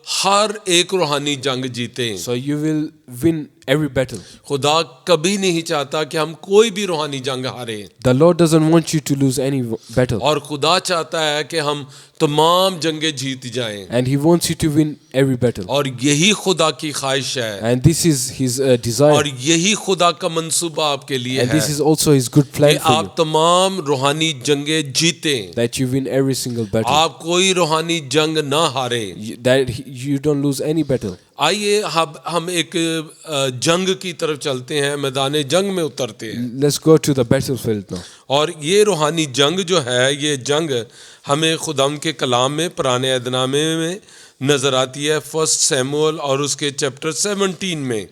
हर एक रूहानी जंग जीतें। So you will win every battle. खुदा कभी नहीं चाहता कि हम कोई भी रूहानी जंग हारे, The Lord doesn't want you to lose any battle. और खुदा चाहता है कि हम तमाम जंगें जीत जाएं। And He wants you to win every battle. और यही खुदा की ख्वाहिश है, And this is His desire. और यही खुदा का मंसूबा आपके लिए And है this is also His good कि plan for आप you. तमाम रूहानी जंगें जीतें, That you win every single battle. आप कोई रूहानी जंग ना हारे। That you don't lose any battle. आइए हम एक जंग की तरफ चलते हैं, मैदान जंग में उतरते हैं। Let's go to the battlefield now. और ये रूहानी जंग जो है, ये जंग हमें खुदाम के कलाम में पुराने अहदनामे में नजर आती है, 1 शमूएल और उसके चैप्टर 17 में।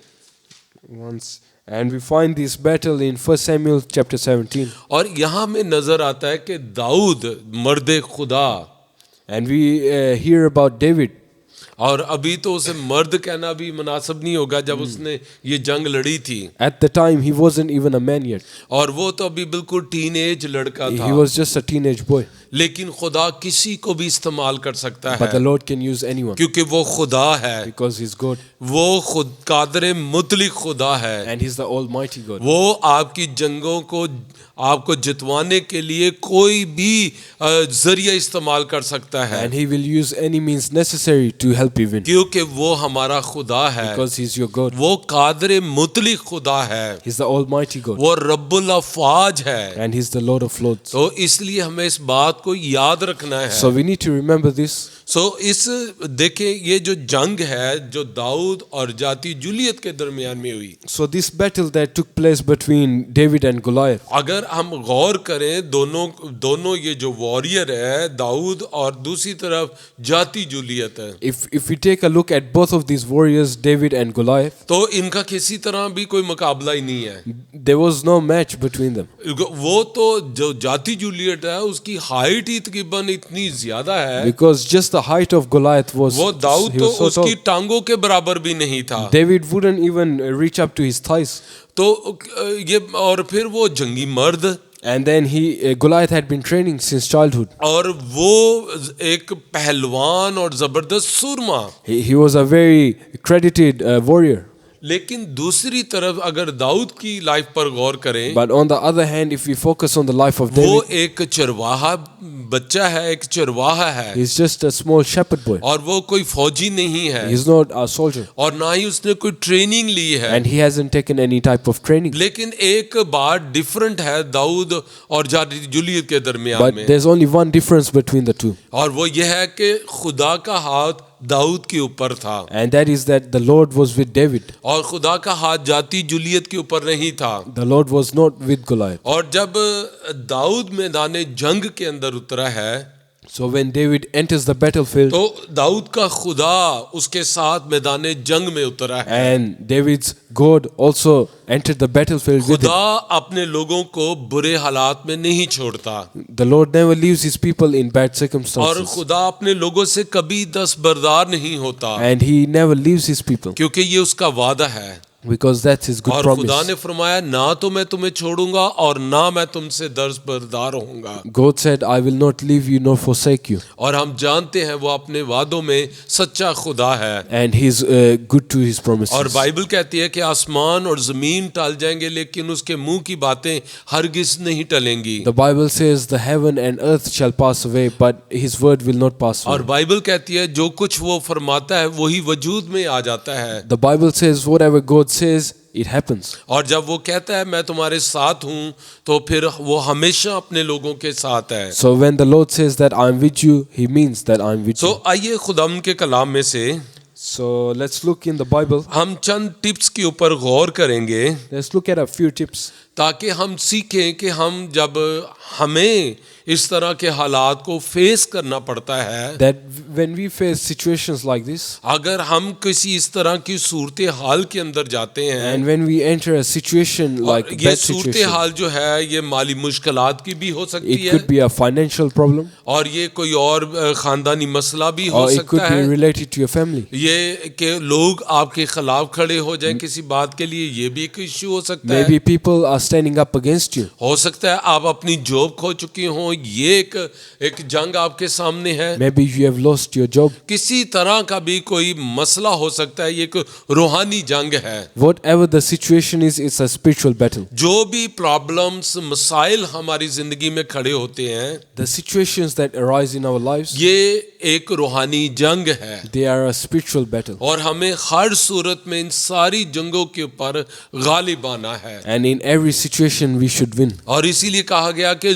And we find this battle in 1 Samuel chapter 17. और यहाँ में नजर आता है कि दाऊद मर्द खुदा, And we hear about David. और अभी तो उसे मर्द कहना भी मुनासिब नहीं होगा जब उसने ये जंग लड़ी थी, At the time, he wasn't even a man yet. और वो तो अभी बिल्कुल टीनेज लड़का He था। was just a teenage boy. लेकिन खुदा किसी को भी इस्तेमाल कर सकता But the है, Lord can use anyone क्योंकि वो खुदा है, because He's God. वो खुद कादर मुतलिक खुदा है। And He's the Almighty God. वो आपकी जंगों को आपको जितवाने के लिए कोई भी जरिया इस्तेमाल कर सकता है, And He will use any means necessary to help you win क्योंकि वो हमारा खुदा है, because He's your God. वो कादर मुतलिक खुदा है, He's the Almighty God. वो रब्बुल अफवाज है। And He's the Lord of Lords. तो इसलिए हमें इस बात को याद रखना है। So we need to remember this. इस देखें, ये जो जंग है जो दाऊद और जाति जूलियत के दरमियान में हुई, So this battle that took place between David and Goliath, अगर हम गौर करें, दोनों ये जो वॉरियर है दाऊद और दूसरी तरफ जाति जूलियत है, if we take a look at both of these warriors, David and Goliath, तो इनका किसी तरह भी कोई मुकाबला ही नहीं है। there was no match between them. वो तो जो जाति जूलियट है उसकी हाइट ही तकरीबन इतनी ज्यादा है, Because just the height of Goliath was, वो दाऊद he तो was so tall. उसकी टांगों के बराबर भी नहीं था। David wouldn't even reach up to his thighs. तो ये और फिर वो जंगी मर्द, And then Goliath had been training since childhood. और वो एक पहलवान और जबरदस्त सूरमा। He was a very credited warrior. लेकिन दूसरी तरफ अगर दाऊद की लाइफ पर गौर करें, But on the other hand, if we focus on the life of वो David, एक चरवाहा बच्चा है, एक चरवाहा है, he's just a small shepherd boy. और वो कोई फौजी नहीं है, He's not a soldier. और ना ही उसने कोई ट्रेनिंग ली है। And he hasn't taken any type of training. लेकिन एक बात डिफरेंट है दाऊद और जूलियत के दरमियान But में, there's only one difference between the two. और वो यह है कि खुदा का हाथ दाऊद के ऊपर था, And that is that the Lord was with David. और खुदा का हाथ जाति जूलियत के ऊपर नहीं था। The Lord was not with Goliath. और जब दाऊद मैदान जंग के अंदर उतरा है, So when David enters the battlefield, तो दाऊद का खुदा उसके साथ मैदान जंग में उतरा है। and David's God also entered the battlefield with खुदा him. अपने लोगों को बुरे हालात में नहीं छोड़ता, The Lord never leaves His people in bad और circumstances. खुदा अपने लोगों से कभी दस्तबरदार नहीं होता, And He never leaves His people क्योंकि ये उसका वादा है। because that's His good और खुदा promise. ने फरमाया, ना तो मैं तुम्हें छोड़ूंगा और ना मैं तुमसे दस्तबरदार होऊंगा। God said, I will not leave you nor forsake you. और हम जानते हैं वो अपने वादों में सच्चा खुदा है। And He's good to His और promises. बाइबल कहती है कि आसमान और जमीन टल जाएंगे लेकिन उसके मुंह की बातें हरगिज नहीं टलेंगी। The Bible says the heaven and earth shall pass away, but His word will not pass और away. बाइबल कहती है जो कुछ वो फरमाता है वही वजूद में आ जाता है। The Bible says whatever God says it happens. और जब वो कहता है मैं तुम्हारे साथ हूँ, तो फिर वो हमेशा अपने लोगों के साथ है। So when the Lord says that I'm with you, He means that I'm with तो you. आइए खुदाम के कलाम में से So let's look in the Bible. हम चंद टिप्स के ऊपर गौर करेंगे, Let's look at a few tips ताकि हम सीखें कि हम जब हमें इस तरह के हालात को फेस करना पड़ता है, that when we face situations like this, अगर हम किसी इस तरह की सूरत हाल के अंदर जाते हैं, and when we enter a situation like और a ये bad सूरत situation, हाल जो है ये माली मुश्किलात की भी हो सकती it है, could be a financial problem, और ये कोई और खानदानी मसला भी हो or it could सकता be है। related to your family. ये कि लोग आपके खिलाफ खड़े हो जाएं किसी बात के लिए, ये भी एक इश्यू हो सकता है। Maybe people are standing up against you. हो सकता है आप अपनी जॉब खो चुकी हो, ये एक जंग आपके सामने है। Maybe you have lost your job. किसी तरह का भी कोई मसला हो सकता है, ये एक रूहानी जंग है। Whatever the situation is, it's a spiritual battle. जो भी प्रॉब्लम्स मसाइल हमारी जिंदगी में खड़े होते हैं, The situations that arise in our lives, ये एक रूहानी जंग है, they are a spiritual battle. और हमें हर सूरत में इन सारी जंगों के ऊपर गालिब आना है। And in every situation we should win. और इसीलिए कहा गया कि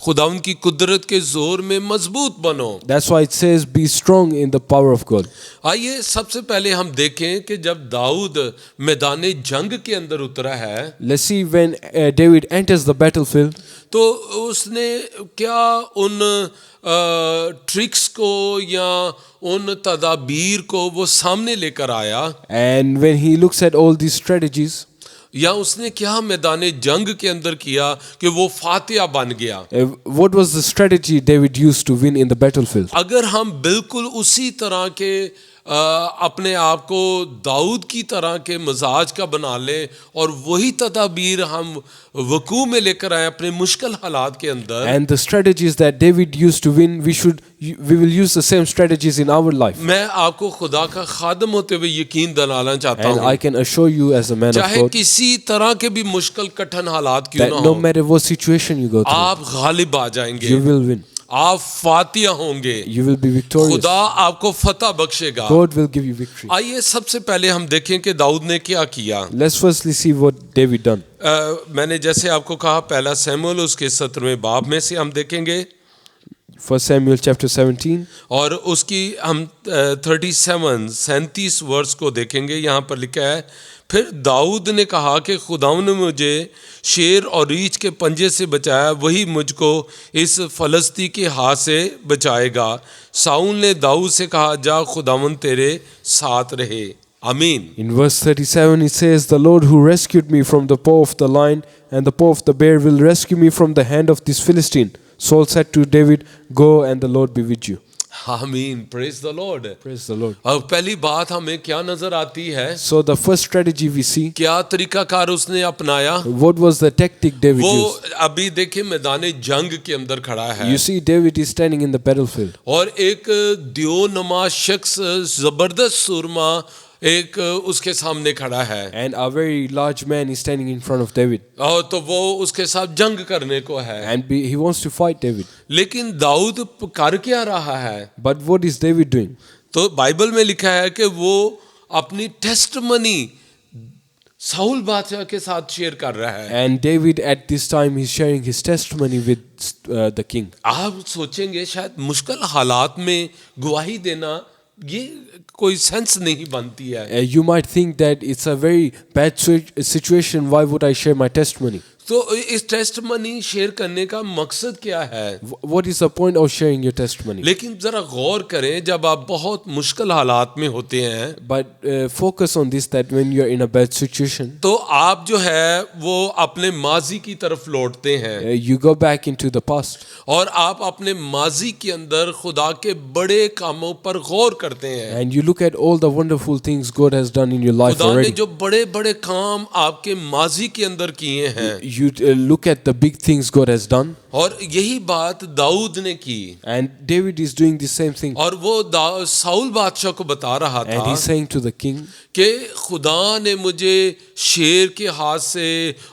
खुदावंद की कुदरत के जोर में मजबूत बनो। That's why it says, be strong in the power of God. आइए सबसे पहले हम देखें कि जब दाऊद मैदान जंग के अंदर उतरा है, Let's see when David enters the battlefield, तो उसने क्या उन ट्रिक्स को या उन तदाबीर को वो सामने लेकर आया, and when he looks at all these strategies, या उसने क्या मैदान जंग के अंदर किया कि वो फातिहा बन गया। what was the strategy David used to win in the battlefield? अगर हम बिल्कुल उसी तरह के अपने आप को दाऊद की तरह के मिजाज का बना लें और वही तदाबीर हम वकू में लेकर आए अपने मुश्किल हालात के अंदर, And the strategies that David used to win, we will use the same strategies in our life. मैं आपको खुदा का खादम होते हुए यकीन दिलाना चाहता And I हूँ, can assure you as a man of चाहे God, किसी तरह के भी मुश्किल कठिन हालात क्यों that ना no हो, matter what situation you go through, आप गालिब आ जाएंगे, you will win. आप फातिहा होंगे, You will be victorious. खुदा आपको फतह बख्शेगा। God will give you victory. आइए सबसे पहले हम देखें कि दाऊद ने क्या किया। Let's firstly see what David done. मैंने जैसे आपको कहा पहला शमूएल उसके 17वें बाब में से हम देखेंगे, 1 Samuel chapter 17, और उसकी हम 37 वर्ष को देखेंगे। यहाँ पर लिखा है, फिर दाऊद ने कहा कि खुदावंद ने मुझे शेर और रीछ के पंजे से बचाया, वही मुझको इस फलस्ती के हाथ से बचाएगा। साउल ने दाऊद से कहा, जा खुदावंद तेरे साथ रहे। आमीन। in verse 37 it says, the Lord who rescued me from the paw of the lion and the paw of the bear will rescue me from the hand of this Philistine. Saul said to David, go and the Lord be with you. आमीन, praise the Lord. Praise the Lord. अब पहली बात हमें क्या नजर आती है, So the first strategy we see, क्या तरीकाकार उसने अपनाया। what was the tactic David वो used? अभी देखिए मैदान जंग के अंदर खड़ा है, You see David is standing in the battlefield, और एक दियोनुमा शख्स जबरदस्त सुरमा एक उसके सामने खड़ा है, and a very large man is standing in front of David, और तो वो उसके साथ जंग करने को है। and he wants to fight David. लेकिन दाऊद कर क्या रहा है, But what is David doing? तो बाइबल में लिखा है कि वो अपनी टेस्टमनी साउल बादशाह के साथ शेयर कर रहा है। And David at this time is sharing his testimony with the king. आप सोचेंगे शायद मुश्किल हालात में गवाही देना ये कोई सेंस नहीं बनती है। You might think that it's a very bad situation. Why would I share my testimony? तो इस टेस्टमनी शेयर करने का मकसद क्या है? What is the point of sharing your testimony? लेकिन जरा गौर करें, जब आप बहुत मुश्किल हालात में होते हैं, But focus on this, that when you are in a bad situation, तो आप जो है वो अपने माजी की तरफ लौटते हैं, you go back into the past, और आप अपने माजी के अंदर खुदा के बड़े कामों पर गौर करते हैं। and you look at all the wonderful things God has done in your life खुदा ने already. जो बड़े बड़े काम आपके माजी के अंदर किए हैं, You look at the big things God has done, और यही बात दाऊद ने की And David is doing the same thing. और वो साउल बादशाह को बता रहा And था he's saying to the king कि खुदा ने मुझे शेर के हाथ से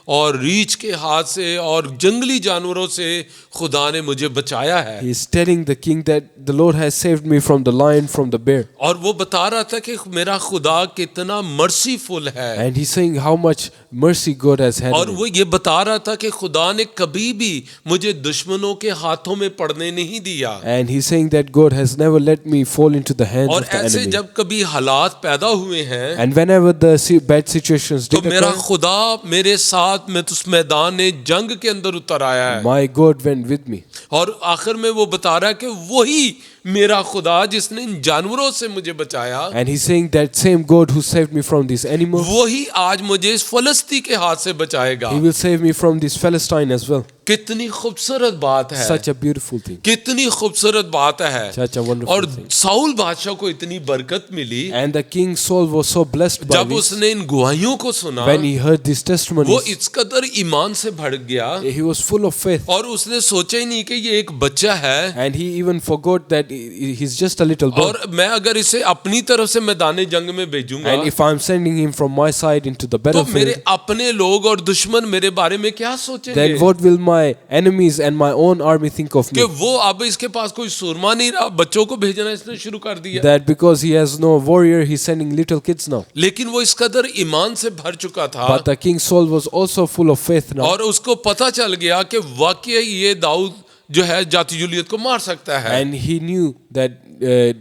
और रीछ के हाथ से और जंगली जानवरों से खुदा ने मुझे बचाया है। He's telling the king that the Lord has saved me from the lion, from the bear. और वो बता रहा था कि मेरा खुदा कितना मर्सीफुल है And he's saying how much mercy God has had. और on वो him. ये बता रहा था कि खुदा ने कभी भी मुझे दुश्मनों के हाथों में पड़ने नहीं दिया। And he's saying that God has never let me fall into the hands और of the ऐसे enemy. जब कभी हालात पैदा हुए हैं And whenever the bad situations तो did मेरा occur, खुदा मेरे साथ में उस मैदान जंग के अंदर उतर आया है। my God went with me. और आखिर में वो बता रहा है कि वही मेरा खुदा जिसने इन जानवरों से मुझे बचाया And he's saying that same God who saved me from these animals, वही आज मुझे इस फलस्ती के हाथ से बचाएगा। he will save me from this Philistine as well. कितनी खूबसूरत बात है, Such a beautiful thing. कितनी खूबसूरत बात है। Such a wonderful और thing. साउल बादशाह को इतनी बरकत मिली And the king Saul was so blessed by जब this. उसने इन गुहाइयों को सुना, When he heard these वो testimonies, इस कदर ईमान से भड़ गया he was full of faith. और उसने सोचा ही नहीं कि ये एक बच्चा है And he even forgot that he's just a little boy. और मैं अगर इसे अपनी तरफ से मैदान जंग में भेजूंगा And if I'm sending him from my side into the तो मेरे battlefield, अपने लोग और दुश्मन मेरे बारे में क्या सोचेंगे then what will my enemies and my own army think of कि me? वो अब इसके पास कोई सूरमा नहीं रहा, बच्चों को भेजना इसने शुरू कर दिया। That because he has no warrior, he's sending little kids now. लेकिन वो इस कदर ईमान से भर चुका था But the king Saul was also full of faith now. और उसको पता चल गया कि वाकई ये दाऊद जो है जाति जूलियत को मार सकता है And he knew that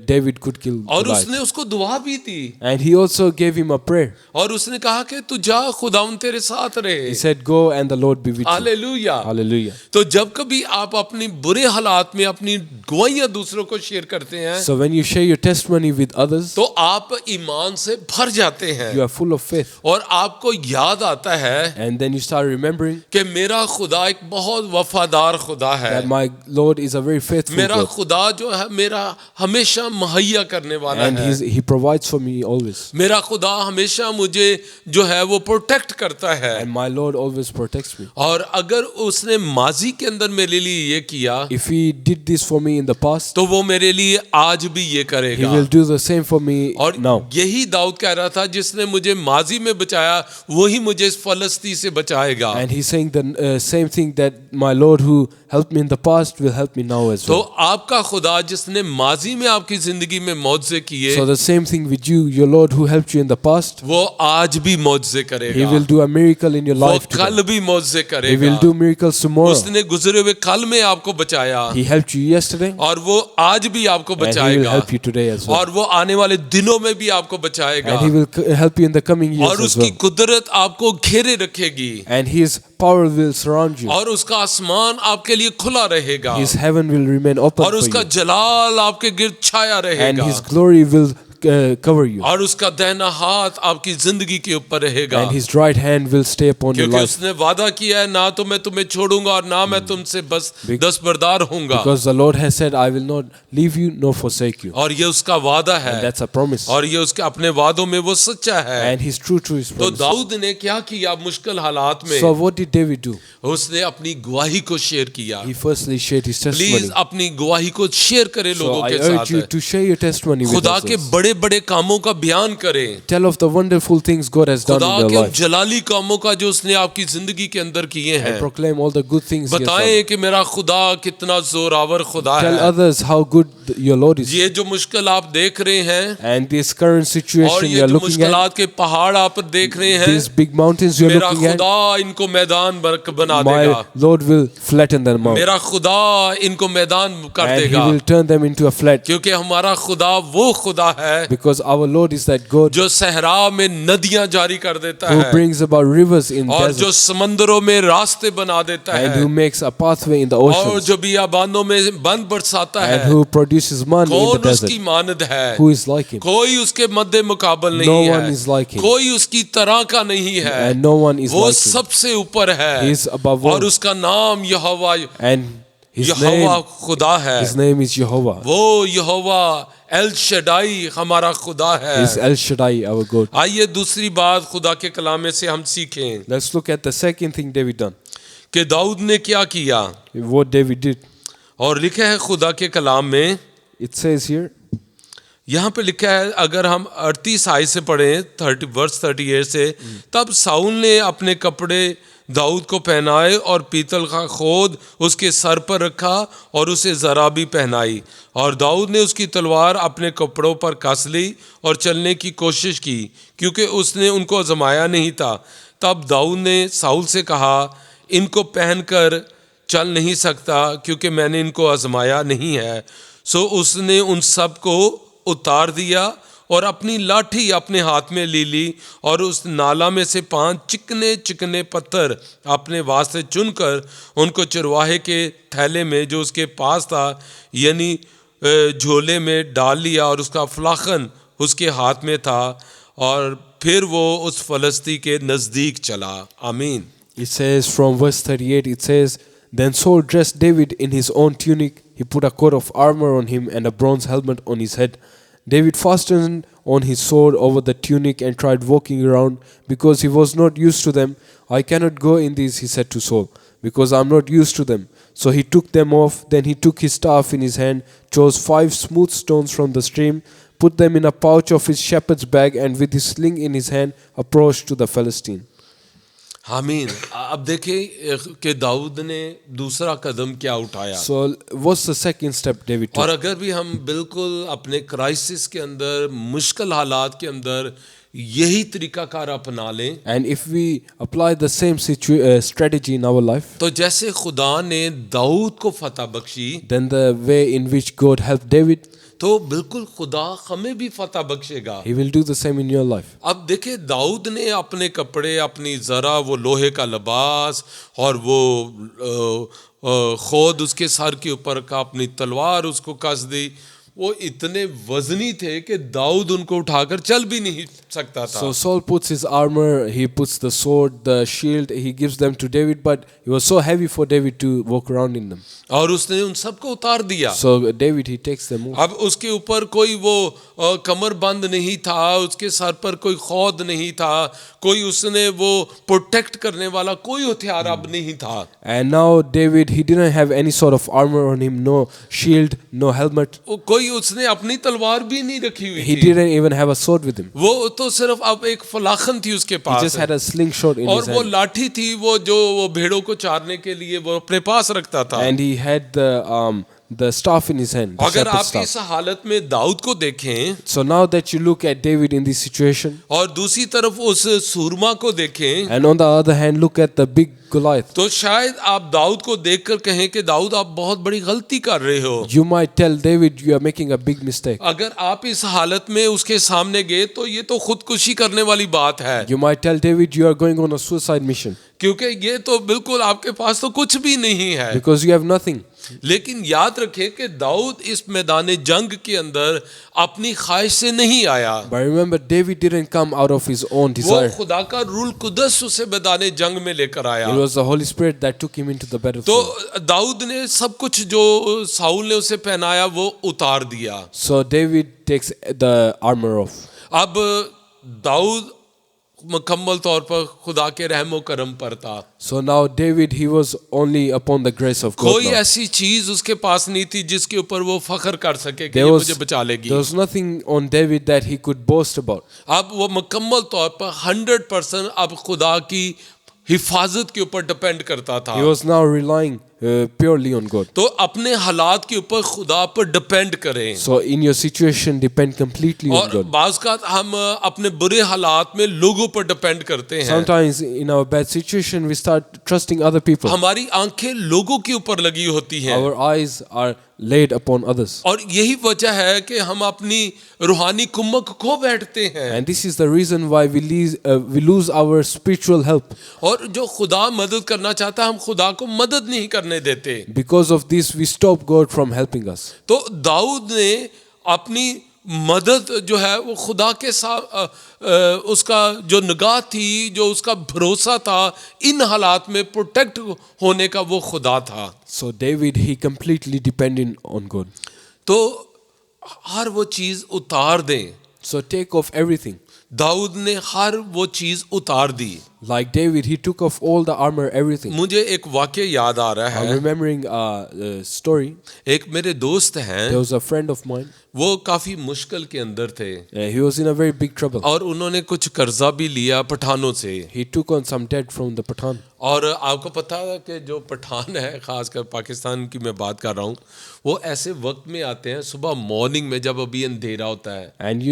David could kill और Goliath. उसने उसको दुआ भी दी And he also gave him a prayer. और उसने कहा कि तू जा खुदावन तेरे साथ रहे। He said, go and the Lord be with you. Hallelujah. Hallelujah. तो जब कभी आप अपनी बुरे हालात में अपनी गवाहियां दूसरों को शेयर करते हैं So when you share your testimony with others, तो आप ईमान से भर जाते हैं you are full of faith. और आपको याद आता है And then you start remembering कि मेरा खुदा एक बहुत वफादार खुदा है। that my Lord is a very faithful मेरा God. खुदा जो है मेरा हमेशा मुहैया करने वाला And है। he provides for me always. मेरा खुदा हमेशा मुझे जो है वो प्रोटेक्ट करता है। And my Lord always protects me. और अगर उसने माजी के अंदर मेरे लिए ये किया If he did this for me in the past, तो वो मेरे लिए आज भी ये he करेगा। will do the same for me और now. यही दाऊद कह रहा था जिसने मुझे माजी में बचाया वही मुझे इस फलस्ती से बचाएगा। And he's saying the same thing that my Lord who helped me in the past will help me now as तो well. आपका खुदा जिसने माजी में आपकी जिंदगी में मौजज़े किए So the same thing with you, your Lord who helped you in the past, वो आज भी मौजज़े he करेगा। will do a miracle in your वो life today. कल भी मौजज़े He करेगा। will do miracles tomorrow. उसने गुजरे हुए कल में आपको बचाया He helped you yesterday और वो आज भी आपको and he will बचाएगा help you today as well. और वो आने वाले दिनों में भी आपको बचाएगा And he will help you in the coming years और as उसकी well. कुदरत आपको घेरे रखेगी And his power will surround you. और उसका आसमान आपके लिए खुला रहेगा His heaven will remain open और for उसका you. जलाल आपके गिर्द छाया And रहेगा his glory will cover you. और उसका दहना हाथ आपकी जिंदगी के ऊपर रहेगा And his right hand will stay upon your क्योंकि life. उसने वादा किया है ना तो मैं तुम्हें छोड़ूंगा और ना मैं तुमसे बस दस्तबरदार होऊंगा Because the Lord has said, I will not leave you nor forsake you. और ये उसका वादा है And that's a promise. और ये उसके अपने वादों में वो सच्चा है। And he's true to his तो promise. दाऊद ने क्या किया मुश्किल हालात में So what did David do? उसने अपनी गवाही को शेयर किया। He firstly shared his please testimony. अपनी गवाही को शेयर करें So लोगों I के urge you साथ to share your testimony with खुदा के others. बड़े बड़े कामों का बयान करें Tell of the wonderful things God has done खुदा in के their उन life. जलाली कामों का जो उसने आपकी जिंदगी के अंदर किए हैं। Proclaim all the good things he has done. बताएं कि मेरा खुदा कितना जोरावर खुदा Tell है। others how good your Lord is. ये जो मुश्किल आप देख रहे हैं And this current और situation ये you are जो looking at, मुश्किलात के पहाड़ आप देख रहे हैं these big mountains you are मेरा looking at, खुदा इनको मैदान बना देगा। my Lord will flatten them out. मेरा खुदा इनको मैदान कर And he देगा will turn them into a flat. क्योंकि हमारा खुदा वो खुदा है Because our Lord is that God जो सहरा में नदियां जारी कर देता who है brings about rivers in और जो desert समंदरों में रास्ते बना देता and है who makes a pathway in the और oceans जो बियाबानों में बन बरसाता and है। who produces manna in the कौन desert. उसकी मानद है? Who is like him? कोई उसके मध्य मुकाबल No नहीं one है is like him. कोई उसकी तरह का नहीं है And no one is वो like him. सबसे ऊपर है He is above all. और उसका नाम यहोवा And his यहोवा name, खुदा है। his name is Jehovah. वो यहोवा एल शडाई हमारा खुदा है। He is El Shaddai, our God. आइए दूसरी बात खुदा के कलामे से हम सीखें Let's look at the second thing David done. कि दाऊद ने क्या किया। what David did. और लिखा है खुदा के कलाम में, It says here, यहाँ पे लिखा है, अगर हम 38 आयत से पढ़ें 38 से, तब साउल ने अपने कपड़े दाऊद को पहनाए और पीतल का खोद उसके सर पर रखा और उसे जरा भी पहनाई, और दाऊद ने उसकी तलवार अपने कपड़ों पर कस ली और चलने की कोशिश की, क्योंकि उसने उनको आजमाया नहीं था। तब दाऊद ने साउल से कहा, इनको पहनकर चल नहीं सकता, क्योंकि मैंने इनको आजमाया नहीं है। सो उसने उन सब को उतार दिया और अपनी लाठी अपने हाथ में ले ली और उस नाला में से 5 चिकने चिकने पत्थर अपने वास्ते चुनकर उनको चरवाहे के थैले में जो उसके पास था यानी झोले में डाल लिया, और उसका फलाखन उसके हाथ में था, और फिर वो उस फलस्ती के नज़दीक चला। आमीन। it says from verse 38, it says, Then Saul dressed David in his own tunic. He put a coat of armor on him and a bronze helmet on his head. David fastened on his sword over the tunic and tried walking around, because he was not used to them. I cannot go in these, he said to Saul, because I am not used to them. So he took them off. Then he took his staff in his hand, chose 5 smooth stones from the stream, put them in a pouch of his shepherd's bag, and with his sling in his hand approached to the Philistine. आमीन। अब देखिए कि दाऊद ने दूसरा कदम क्या उठाया। So what's the second step David और took? अगर भी हम बिल्कुल अपने क्राइसिस के अंदर, मुश्किल हालात के अंदर यही तरीकाकार अपना लें, And if we apply the same strategy in our life, तो जैसे खुदा ने दाऊद को फतह Bakshi, then the way in which God helped David, तो बिल्कुल खुदा हमें भी फतह बख्शेगा। He will do the same in your life. अब देखिए दाऊद ने अपने कपड़े, अपनी जरा, वो लोहे का लिबास और वो खोद उसके सर के ऊपर का, अपनी तलवार उसको कस दी, वो इतने वजनी थे कि दाऊद उनको उठाकर चल भी नहीं सकता था। So Saul puts his armor, he puts the sword, the shield, he gives them to David, but it was so heavy for David to walk around in them. और उसने उन सबको उतार दिया। So David, he takes them off. अब उसके ऊपर कोई वो कमर बंद नहीं था, उसके सर पर कोई खौद नहीं था, कोई उसने वो प्रोटेक्ट करने वाला कोई हथियार अब नहीं था। And now David, he didn't have any sort of armor on him, no shield, no helmet. कोई उसने अपनी तलवार भी नहीं रखी हुई He थी। didn't even have a sword with him. वो तो सिर्फ अब एक फलाखन थी उसके He pass, just had a slingshot in और his वो hand. लाठी थी वो जो वो भेड़ों को चारने के लिए वो अपने पास रखता था। And he had the staff in his hand, the अगर shepherd's आप staff. इस हालत में दाऊद को देखें So now that you look at David in this situation, और दूसरी तरफ उस सूरमा को देखें, and on the other hand look at the big Goliath, तो शायद आप दाऊद को देखकर कहें कि दाऊद आप बहुत बड़ी गलती कर रहे हो। you might tell David you are making a big mistake. अगर आप इस हालत में उसके सामने गए तो ये तो खुदकुशी करने वाली बात है, You might tell David you are going on a suicide mission क्योंकि ये तो बिल्कुल आपके पास तो कुछ भी नहीं है। because you have nothing. लेकिन याद रखें कि दाऊद इस मैदान जंग के अंदर अपनी ख्वाहिश से नहीं आया, But remember, David didn't come out of his own वो desire. खुदा का रूल कुदस उसे मैदान जंग में लेकर आया। It was the Holy Spirit that took him into the तो battlefield. दाऊद ने सब कुछ जो साउल ने उसे पहनाया वो उतार दिया। So David takes the armor off. अब दाऊद मुकम्मल तौर पर खुदा के रहमो करम पर था। So now David, he was only upon the grace of God. कोई now. ऐसी चीज उसके पास नहीं थी जिसके ऊपर वो फख्र कर सके कि There ये was, मुझे बचा लेगी। there was nothing on David that he could boast about. अब वो मुकम्मल तौर पर 100% अब खुदा की हिफाजत के ऊपर डिपेंड करता था। He was now relying purely on God. तो अपने हालात के ऊपर खुदा पर डिपेंड करें। So in your situation, depend completely on और God. बाज़ का हम अपने बुरे हालात में लोगों पर डिपेंड करते हैं। Sometimes in our bad situation, we start trusting other people. हमारी आंखें लोगों के ऊपर लगी होती हैं, Our eyes are laid upon others. और यही वजह है कि हम अपनी रूहानी कुम्मक खो बैठते हैं। And this is the reason why we lose our spiritual help. और जो खुदा मदद करना चाहता है हम खुदा को मदद नहीं करने देते। Because of this, we stop God from helping us. तो दाऊद ने अपनी मदद जो है वो खुदा के साथ उसका जो निगाह थी, जो उसका भरोसा था इन हालात में प्रोटेक्ट होने का, वो खुदा था। So David, he completely depended on God. तो हर वो चीज़ उतार दें। So take off everything. Dawood ने हर वो चीज़ उतार दी। Like David, he took off all the armor, everything. मुझे एक वाक्य याद आ रहा I'm है। remembering a story. एक मेरे दोस्त हैं, There was a friend of mine. वो काफी मुश्किल के अंदर थे He was in a very big trouble. और उन्होंने कुछ कर्जा भी लिया पठानों से। He took on some debt from the Pathan. और आपको पता है कि जो पठान है, खासकर पाकिस्तान की मैं बात कर रहा हूँ, वो ऐसे वक्त में आते हैं सुबह मॉर्निंग में जब अभी अंधेरा होता है And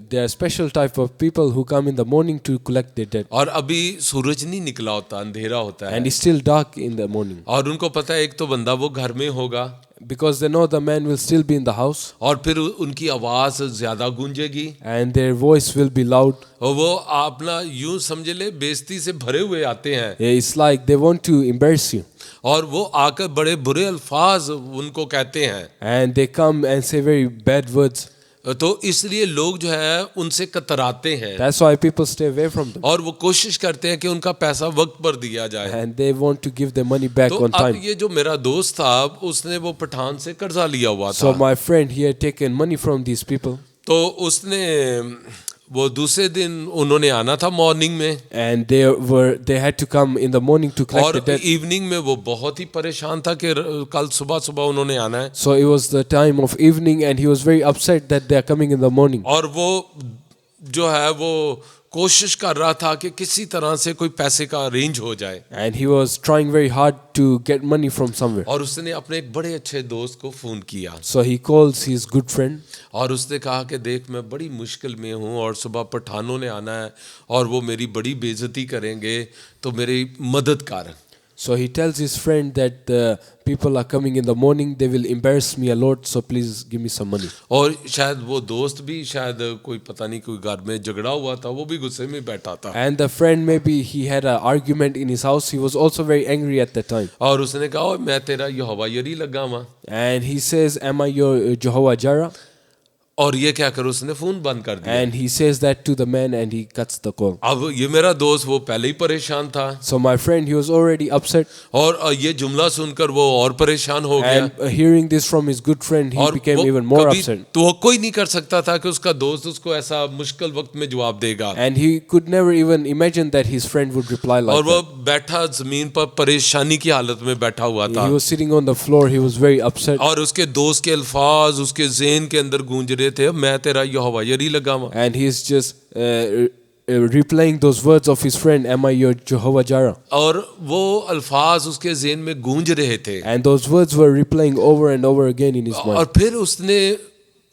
there are special type of people who come in the morning to collect their debt. और अभी सूरज नहीं निकला होता, अंधेरा होता है And it's still dark in the morning. और उनको पता है एक तो बंदा वो घर में होगा Because they know the man will still be in the house. और फिर उनकी आवाज ज्यादा गूंजेगी And their voice will be loud. और वो अपना यूं समझ ले बेइज्जती से भरे हुए आते हैं It's like they want to embarrass you. और वो आकर बड़े बुरे अल्फाज उनको कहते हैं। And they come and say very bad words. तो इसलिए लोग जो है उनसे कतराते हैं That's why people stay away from them. और वो कोशिश करते हैं कि उनका पैसा वक्त पर दिया जाए। And they want to give their money back तो on अब time. ये जो मेरा दोस्त था उसने वो पठान से कर्जा लिया हुआ So था। my friend, he had taken money from these people. तो उसने वो दूसरे दिन उन्होंने आना था मॉर्निंग में And they had to come in the morning to collect और the debt. इवनिंग में वो बहुत ही परेशान था कि कल सुबह सुबह उन्होंने आना है So it was the time of evening and he was very upset that they are coming in the morning. और वो जो है वो कोशिश कर रहा था कि किसी तरह से कोई पैसे का अरेंज हो जाए And he was trying very hard to get money from somewhere. और उसने अपने एक बड़े अच्छे दोस्त को फोन किया So he calls his good friend और उसने कहा कि देख मैं बड़ी मुश्किल में हूँ और सुबह पठानों ने आना है और वो मेरी बड़ी बेइज्जती करेंगे तो मेरी मदद कर। So he tells his friend that the people are coming in the morning, they will embarrass me a lot, so please give me some money. और शायद वो दोस्त भी शायद कोई पता नहीं कोई घर में झगड़ा हुआ था, वो भी गुस्से में बैठा था And the friend, maybe he had an argument in his house, he was also very angry at that time. और उसने कहा "ओए, मैं तेरा यहोवा यरी लगा हुआ And he says, am I your Jehovah Jireh? और ये क्या करो उसने फोन बंद कर दिया। And he says that to the man and he cuts the call. अब ये मेरा दोस्त वो पहले ही परेशान था So my friend, he was already upset. और ये जुमला सुनकर वो और परेशान हो गया And hearing this from his good friend, he और became वो even more कभी upset. तो वो कोई नहीं कर सकता था कि उसका दोस्त उसको ऐसा मुश्किल वक्त में जवाब देगा And he could never even imagine that his friend would reply और like वो that. बैठा जमीन पर परेशानी की हालत में बैठा हुआ था He was sitting on the floor, he was very upset. और उसके दोस्त के अल्फाज उसके ज़हन के अंदर गूंज रहे थे मैं तेरा यहोवा यरी लगा हुआ। And he's just replaying those words of his friend, am I your Jehovah Jireh? और वो अल्फाज उसके ज़हन में गूंज रहे थे And those words were replaying over and over again in his और mind. फिर उसने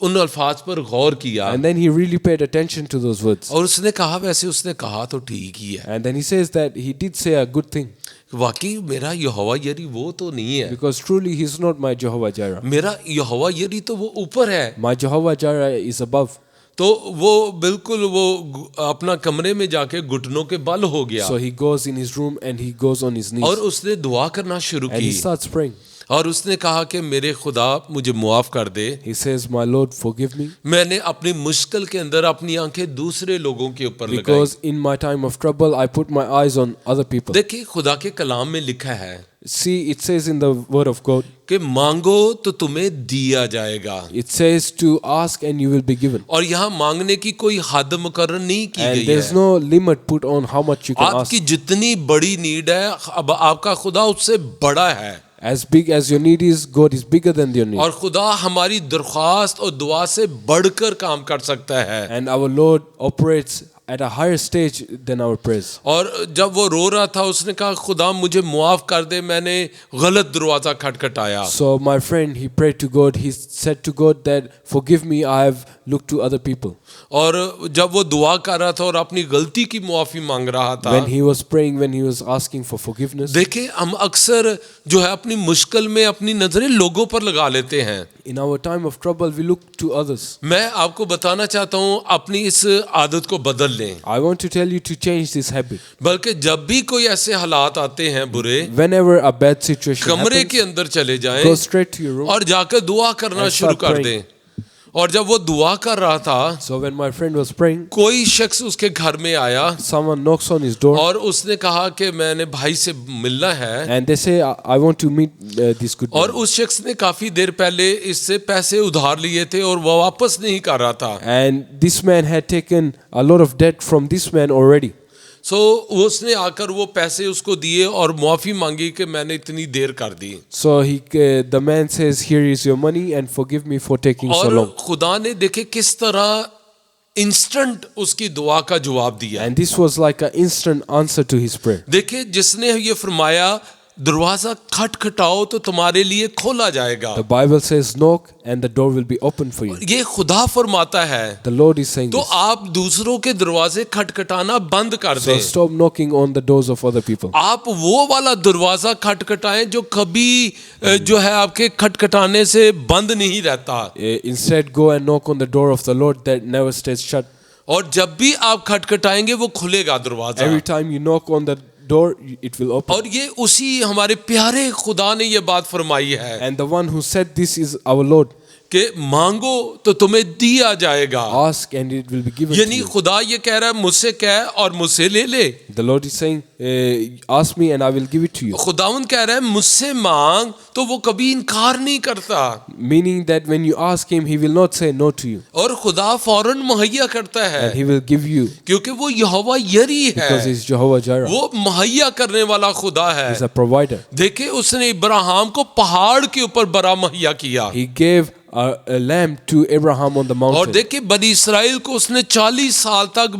उन अल्फाज पर गौर किया And then he really paid attention to those words. और उसने कहा वैसे उसने कहा तो ठीक ही है And then he says that he did say a good thing. वाकई मेरा यहोवा यरी वो तो नहीं है Because truly he's not my Jehovah Jireh. मेरा यहोवा यरी तो वो ऊपर है My Jehovah Jireh is above. तो वो बिल्कुल वो अपना कमरे में जाके घुटनों के बल हो गया So he goes in his room and he goes on his knees. और उसने दुआ करना शुरू And he की starts praying. और उसने कहा कि मेरे खुदा मुझे मुआफ कर दे He says, my Lord, forgive me. मैंने अपनी मुश्किल के अंदर अपनी आंखें दूसरे लोगों के ऊपर लगाई। Because in my time of trouble, I put my eyes on other people. देखिए खुदा के कलाम में लिखा है See, it says in the word of God, कि मांगो तो तुम्हें दिया जाएगा it says to ask and you will be given. और यहाँ मांगने की कोई हद मुकर्रर नहीं की And गई there's है no limit put on how much you can ask. आपकी जितनी बड़ी नीड है अब आपका खुदा उससे बड़ा है As big as your need is, God is bigger than your need. और खुदा हमारी दरख्वास्त और दुआ से बढ़कर काम कर सकता है And our Lord operates at a higher stage than our prayers. और जब वो रो रहा था उसने कहा खुदा मुझे मुआफ कर दे मैंने गलत दरवाजा खटखटाया So my friend, he prayed to God. He said to God that, forgive me, I have looked to other people. और जब वो दुआ कर रहा था और अपनी गलती की मुआफी मांग रहा था When he was praying, when he was asking for forgiveness, देखिए हम अक्सर जो है अपनी मुश्किल में अपनी नजरें लोगों पर लगा लेते हैं in our time of trouble, we look to others. मैं आपको बताना चाहता हूँ अपनी इस आदत को बदल लें I want to tell you to change this habit. बल्कि जब भी कोई ऐसे हालात आते हैं बुरे Whenever a bad situation कमरे happens, के अंदर चले जाएं go straight to your room. और जाकर दुआ करना And शुरू start कर praying. दें और जब वो दुआ कर रहा था So when my friend was praying, कोई शख्स उसके घर में आया someone knocks on his door और उसने कहा कि मैंने भाई से मिलना है and they say, I want to meet this good और man. उस शख्स ने काफी देर पहले इससे पैसे उधार लिए थे और वो वापस नहीं कर रहा था And this man had taken a lot of debt from this man already. सो उसने आकर वो पैसे उसको दिए और माफी मांगी कि मैंने इतनी देर कर दी। So the man says, "Here is your money, and forgive me for taking so और long." खुदा ने देखे किस तरह इंस्टेंट उसकी दुआ का जवाब दिया। And this was like an instant answer to his prayer. देखे जिसने ये फरमाया दरवाजा खटखटाओ तो तुम्हारे लिए खोला जाएगा। The Bible says, "Knock, and the door will be opened for you." ये खुदा फरमाता है। The Lord is saying तो this. आप दूसरों के दरवाजे खटखटाना बंद कर So दें। stop knocking on the doors of other people. आप वो वाला दरवाजा खटखटाएं जो कभी जो है आपके खटखटाने से बंद नहीं रहता। Instead, go and knock on the door of the Lord that never stays shut. और जब भी आप खटखटाएंगे वो खुलेगा दरवाजा। Every time you knock on the door, it will open. और ये उसी हमारे प्यारे खुदा ने ये बात फरमाई है And the one who said this is our Lord. कि मांगो तो तुम्हें दिया जाएगा। Ask and it will be given to यानी you. खुदा ये कह रहा है मुझसे कह और मुझसे ले ले। The Lord is saying, ask me and I will give it to you. खुदावंद कह रहा है मुझसे मांग तो वो कभी इनकार नहीं करता। Meaning that when you ask him, he will not say no to you. और खुदा फौरन मुहैया करता है And he will give you क्योंकि वो यहोवा यरी है। because he's Jehovah Jireh. वो मुहैया करने वाला खुदा है। He's a provider. देखे उसने इब्राहिम को पहाड़ के ऊपर बड़ा मुहैया किया। He gave a lamb to Abraham on the और mountain. देखिए बनी इसराइल को उसने 40 साल तक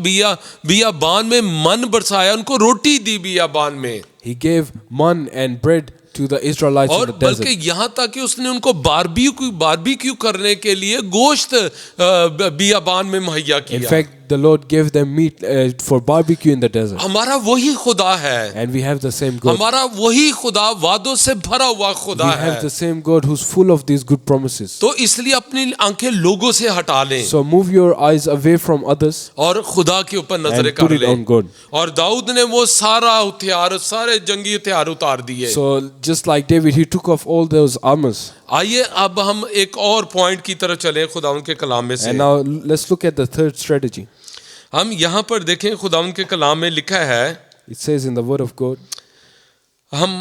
बियाबान में मन बरसाया, उनको रोटी दी बियाबान में। He gave man and bread to the Israelites in और the desert. बल्कि यहाँ तक कि उसने उनको बारबेक्यू करने के लिए गोश्त बियाबान में मुहैया In किया। fact, the Lord gave them meat for barbecue in the desert. हमारा वही खुदा है। And we have the same God. हमारा वही खुदा वादों से भरा हुआ खुदा We have है। the same God who's full of these good promises. तो इसलिए अपनी आंखें लोगों से हटा लें So move your eyes away from others और खुदा के ऊपर नजरें and put कर it on लें। God. और दाऊद ने वो सारा हथियार, सारे जंगी हथियार उतार दिए। So just like David, he took off all those armors. आइए अब हम एक और पॉइंट की तरफ चलें खुदावंद के कलाम में से। And now let's look at the third strategy. हम यहाँ पर देखें खुदावंद के कलाम में लिखा है, It says in the word of God, हम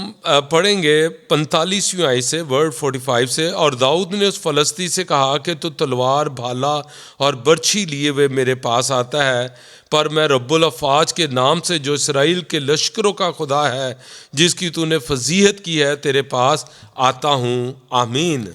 पढ़ेंगे 45वीं आयत से, वर्ड 45 से। और दाऊद ने उस फलस्ती से कहा कि तू तलवार, भाला और बर्छी लिए हुए मेरे पास आता है, पर मैं रब्बुल अफाज के नाम से जो इसराइल के लश्करों का खुदा है, जिसकी तूने फजीहत की है, तेरे पास आता हूँ। आमीन।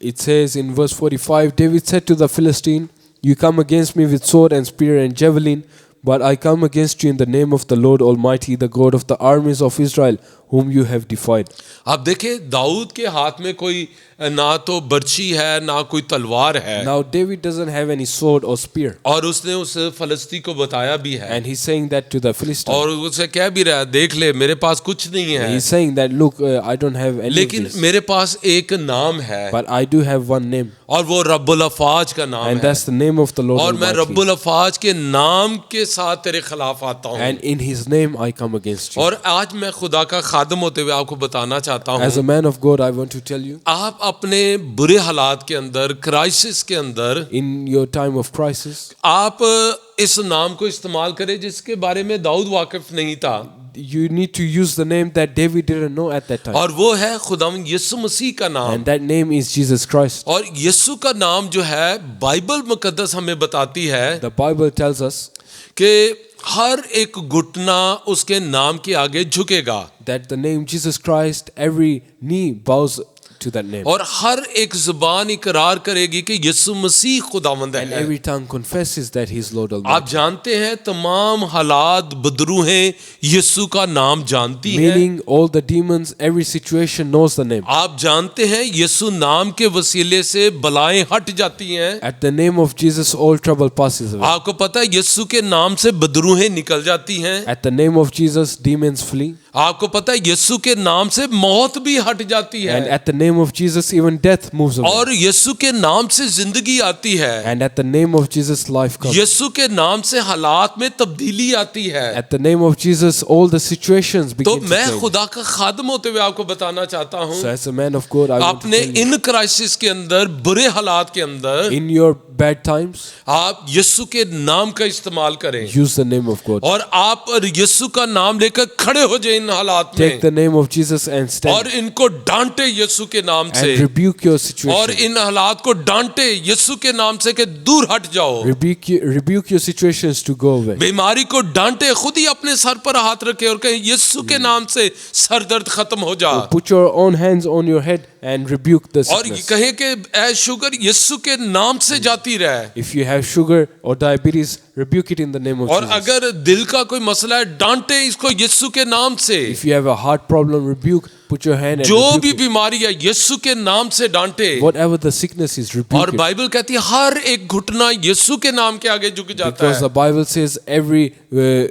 it says in verse 45, David said to the Philistine, "You come against me with sword and spear and javelin, but I come against you in the name of the Lord Almighty, the God of the armies of Israel, whom you have defied." अब देखें दाऊद के हाथ में कोई ना तो बर्छी है ना कोई तलवार है। Now David doesn't have any sword or spear. और उसने उस फलस्ती को बताया भी है And he's saying that to the Philistine. और उसे कह भी रहा है, देख ले मेरे पास कुछ नहीं है, He's saying that, look, I don't have any of लेकिन this, मेरे पास एक नाम है but I do have one name, और वो रब्बुल अफाज का नाम and है। that's the name of the Lord और मैं Almighty. रब्बुल अफाज के नाम के साथ तेरे खिलाफ आता हूँ। And in His name I come against you. और आज मैं खुदा का खादम होते हुए आपको बताना चाहता As a हूँ, man of God, I want to tell you, आप अपने बुरे हालात के अंदर, क्राइसिस के अंदर, in your time of crisis, आप इस नाम को इस्तेमाल करें जिसके बारे में दाऊद वाकिफ नहीं था। you need to use the name that David didn't know at that time. और वो है खुदावंद यीशु मसीह का नाम। And that name is Jesus Christ. और यीशु का नाम जो है बाइबल मुकद्दस हमें बताती है The Bible tells us कि हर एक घुटना उसके नाम के आगे झुकेगा that the name Jesus Christ, every knee bows to that name. और हर एक जुबान इकरार करेगी कि यीशु मसीह खुदावंद And है। every tongue confesses that He is Lord आप Almighty. जानते हैं तमाम हालात बदरूहें यीशु का नाम जानती हैं। Meaning all the demons, every situation knows the name. आप जानते हैं यीशु नाम के वसीले से बलाएं हट जाती हैं। At the name of Jesus, all trouble passes away. आपको पता है यीशु के नाम से बदरूहें निकल जाती हैं। At the name of Jesus, demons flee. आपको पता है यीशु के नाम से मौत भी हट जाती And है। at the name of Jesus, even death moves away. और यीशु के नाम से जिंदगी आती है। And at the name of Jesus, life comes. यीशु के नाम से हालात में तब्दीली आती है। At the name of Jesus, all the situations तो begin to मैं change. खुदा का खादम होते हुए आपको बताना चाहता हूँ, So as a man of God, I want to अपने tell you, इन क्राइसिस के अंदर, बुरे हालात के अंदर, in your bad times, आप यीशु के नाम का इस्तेमाल करें use the name of God. और आप यीशु का नाम लेकर खड़े हो जाए इन हालात Take में the name of Jesus and और stand इनको डांटे यीशु के नाम से and rebuke your और situation. इन हालात को डांटे यीशु के नाम से कि दूर हट जाओ। Rebuke your situations to go away. बीमारी को डांटे, खुद ही अपने सर पर हाथ रखे और कहे यीशु के नाम से सर दर्द खत्म हो जा। Put your own hands on your head and rebuke the और sickness. कहे कि ऐ शुगर यीशु के नाम से जाती रहे। If you have sugar or diabetes, rebuke it in the name of और Jesus. अगर दिल का कोई मसला है डांटे इसको यीशु के नाम से। If you have a heart problem, rebuke. Put your hand and जो rebuke भी it. बीमारी है यीशु के नाम से डांटे। Whatever the sickness is, और rebuke it. बाइबल कहती है हर एक घुटना यीशु के नाम के आगे झुक जाता Because है। the Bible says every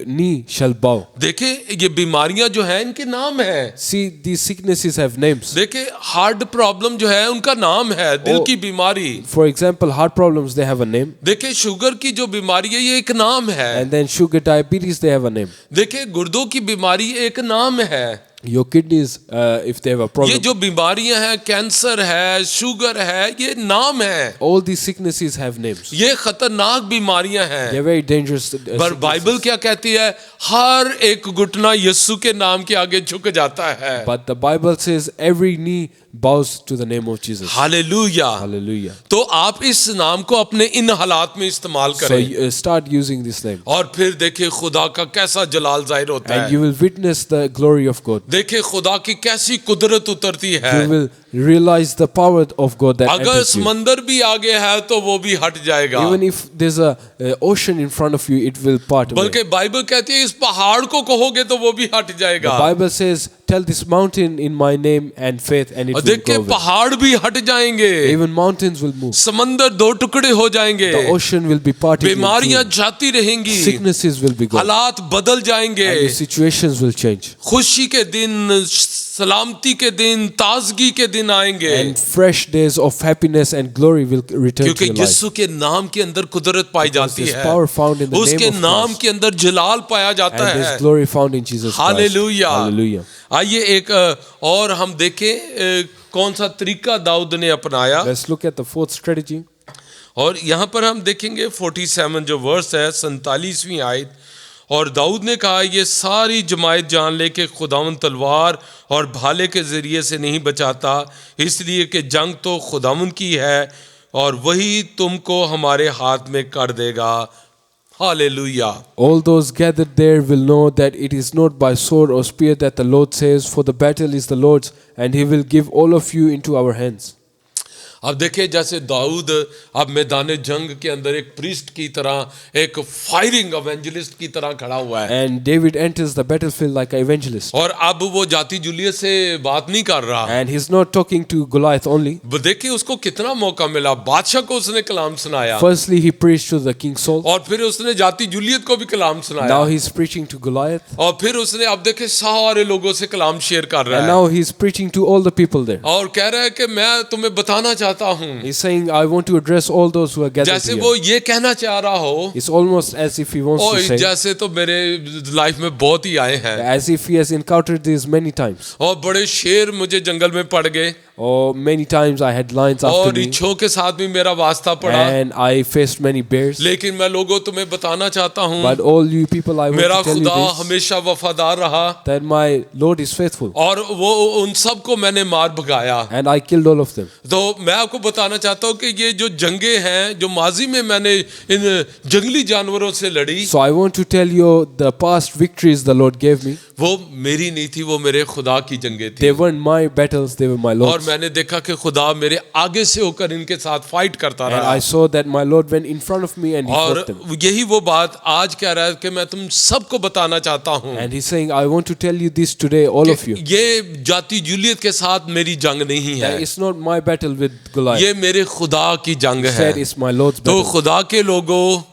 knee shall bow. देखे ये बीमारियां जो है इनके नाम है। See, these sicknesses have names. देखे हार्ट प्रॉब्लम जो है उनका नाम है, दिल की बीमारी। For example, heart problems, they have a name. देखे शुगर की जो बीमारी है ये एक नाम है। And then sugar, diabetes, they have a name. देखे गुर्दों की बीमारी एक नाम है। Your kidneys, if they have a ये problem, जो बीमारियां हैं कैंसर है, शुगर है, ये नाम है। all these sicknesses have names. ये खतरनाक बीमारियां हैं। They're very dangerous. पर sicknesses. बाइबल क्या कहती है? हर एक घुटना यीशु के नाम के आगे झुक जाता है। But the Bible says every knee bows to the name of Jesus. Hallelujah. Hallelujah. तो आप इस नाम को अपने इन हालात में इस्तेमाल So करें start using this name. और फिर देखिए खुदा का कैसा जलाल जाहिर होता And है। you will witness the glory of God. देखिए खुदा की कैसी कुदरत उतरती है। You will realize the power of God that अगर enters you. समंदर भी आगे है तो वो भी हट जाएगा। Even if there's a ocean in front of you, it will part away. बल्कि बाइबल कहती है इस पहाड़ को कहोगे तो वो भी हट The जाएगा। Bible says, tell this mountain in my name and faith and it और will देखिए go away. पहाड़ भी हट जाएंगे, Even mountains will move. समंदर दो टुकड़े हो जाएंगे, The ocean will be parted in बीमारियां two. जाती रहेंगी, Sicknesses will be gone. हालात बदल जाएंगे, And the situations will change. खुशी के दिन, सलामती के दिन, ताजगी के दिन आएंगे। And fresh days of happiness and glory will return क्योंकि to your life. यीशु के नाम के अंदर कुदरत पाई जाती there's है, power found in the उसके name of नाम Christ. के अंदर जलाल पाया जाता And है। there's glory found in Jesus Christ. Hallelujah. Hallelujah. आइए एक और हम देखें कौन सा तरीका दाऊद ने अपनाया। Let's look at the fourth strategy. और यहाँ पर हम देखेंगे 47 जो वर्स है 47वीं आयत। और दाऊद ने कहा ये सारी जमायत जान ले कि खुदावंद तलवार और भाले के ज़रिए से नहीं बचाता, इसलिए कि जंग तो खुदावंद की है और वही तुमको हमारे हाथ में कर देगा। Hallelujah. All those gathered there will know that it is not by sword or spear that the Lord says, for the battle is the Lord's, and he will give all of you into our hands. अब देखिए जैसे दाऊद अब मैदान जंग के अंदर एक प्रीस्ट की तरह, एक फायरिंग एवेंजलिस्ट की तरह खड़ा हुआ है। And David enters the battlefield like an evangelist. और अब वो जाति जूलियत से बात नहीं कर रहा। And he's not talking to Goliath only. देखिए उसको कितना मौका मिला, बादशाह को उसने कलाम सुनाया Firstly, he preached to the King Saul. और फिर उसने जाति जूलियत को भी कलाम सुनाया Now he's preaching to Goliath. और फिर उसने अब देखे सारे लोगों से कलाम शेयर कर रहा And है now he's preaching to all the people there. और कह रहा है कि मैं तुम्हें बताना चाहता हूँ, He's saying, I want to address all those who are gathered जैसे here. वो ये कहना चाह रहा हो It's almost as if he wants O to say, जैसे तो मेरे लाइफ में बहुत ही आए हैं as if he has encountered this many times. और बड़े शेर मुझे जंगल में पड़ गए Or many times I had lions after और me. रिछों के साथ भी मेरा वास्ता पड़ा, And I faced many bears. लेकिन मैं लोगों तुम्हें बताना चाहता हूँ But all you people, I want मेरा to tell you खुदा this, हमेशा वफादार रहा that my Lord is faithful. और वो उन सब को मैंने मार भगाया। And I killed all of them. तो मैं आपको बताना चाहता हूँ कि ये जो जंगे हैं जो माजी में मैंने इन जंगली जानवरों से लड़ी, So I want to tell you the past victories the Lord gave me. वो मेरी नहीं थी, वो मेरे खुदा की जंगे थी। They weren't my battles, they were my और Lord's. मैंने देखा कि खुदा मेरे आगे से होकर इनके साथ फाइट करता And रहा I saw that my Lord went in front of me and he और fought them. यही वो बात आज कह रहा है कि मैं तुम सबको बताना चाहता हूँ And he's saying, I want to tell you this today, all of you. ये जाति जूलियत के साथ मेरी जंग नहीं है, That it's not my battle with Goliath. ये मेरे खुदा की जंग He है। said it's my Lord's तो battle. खुदा के लोगों,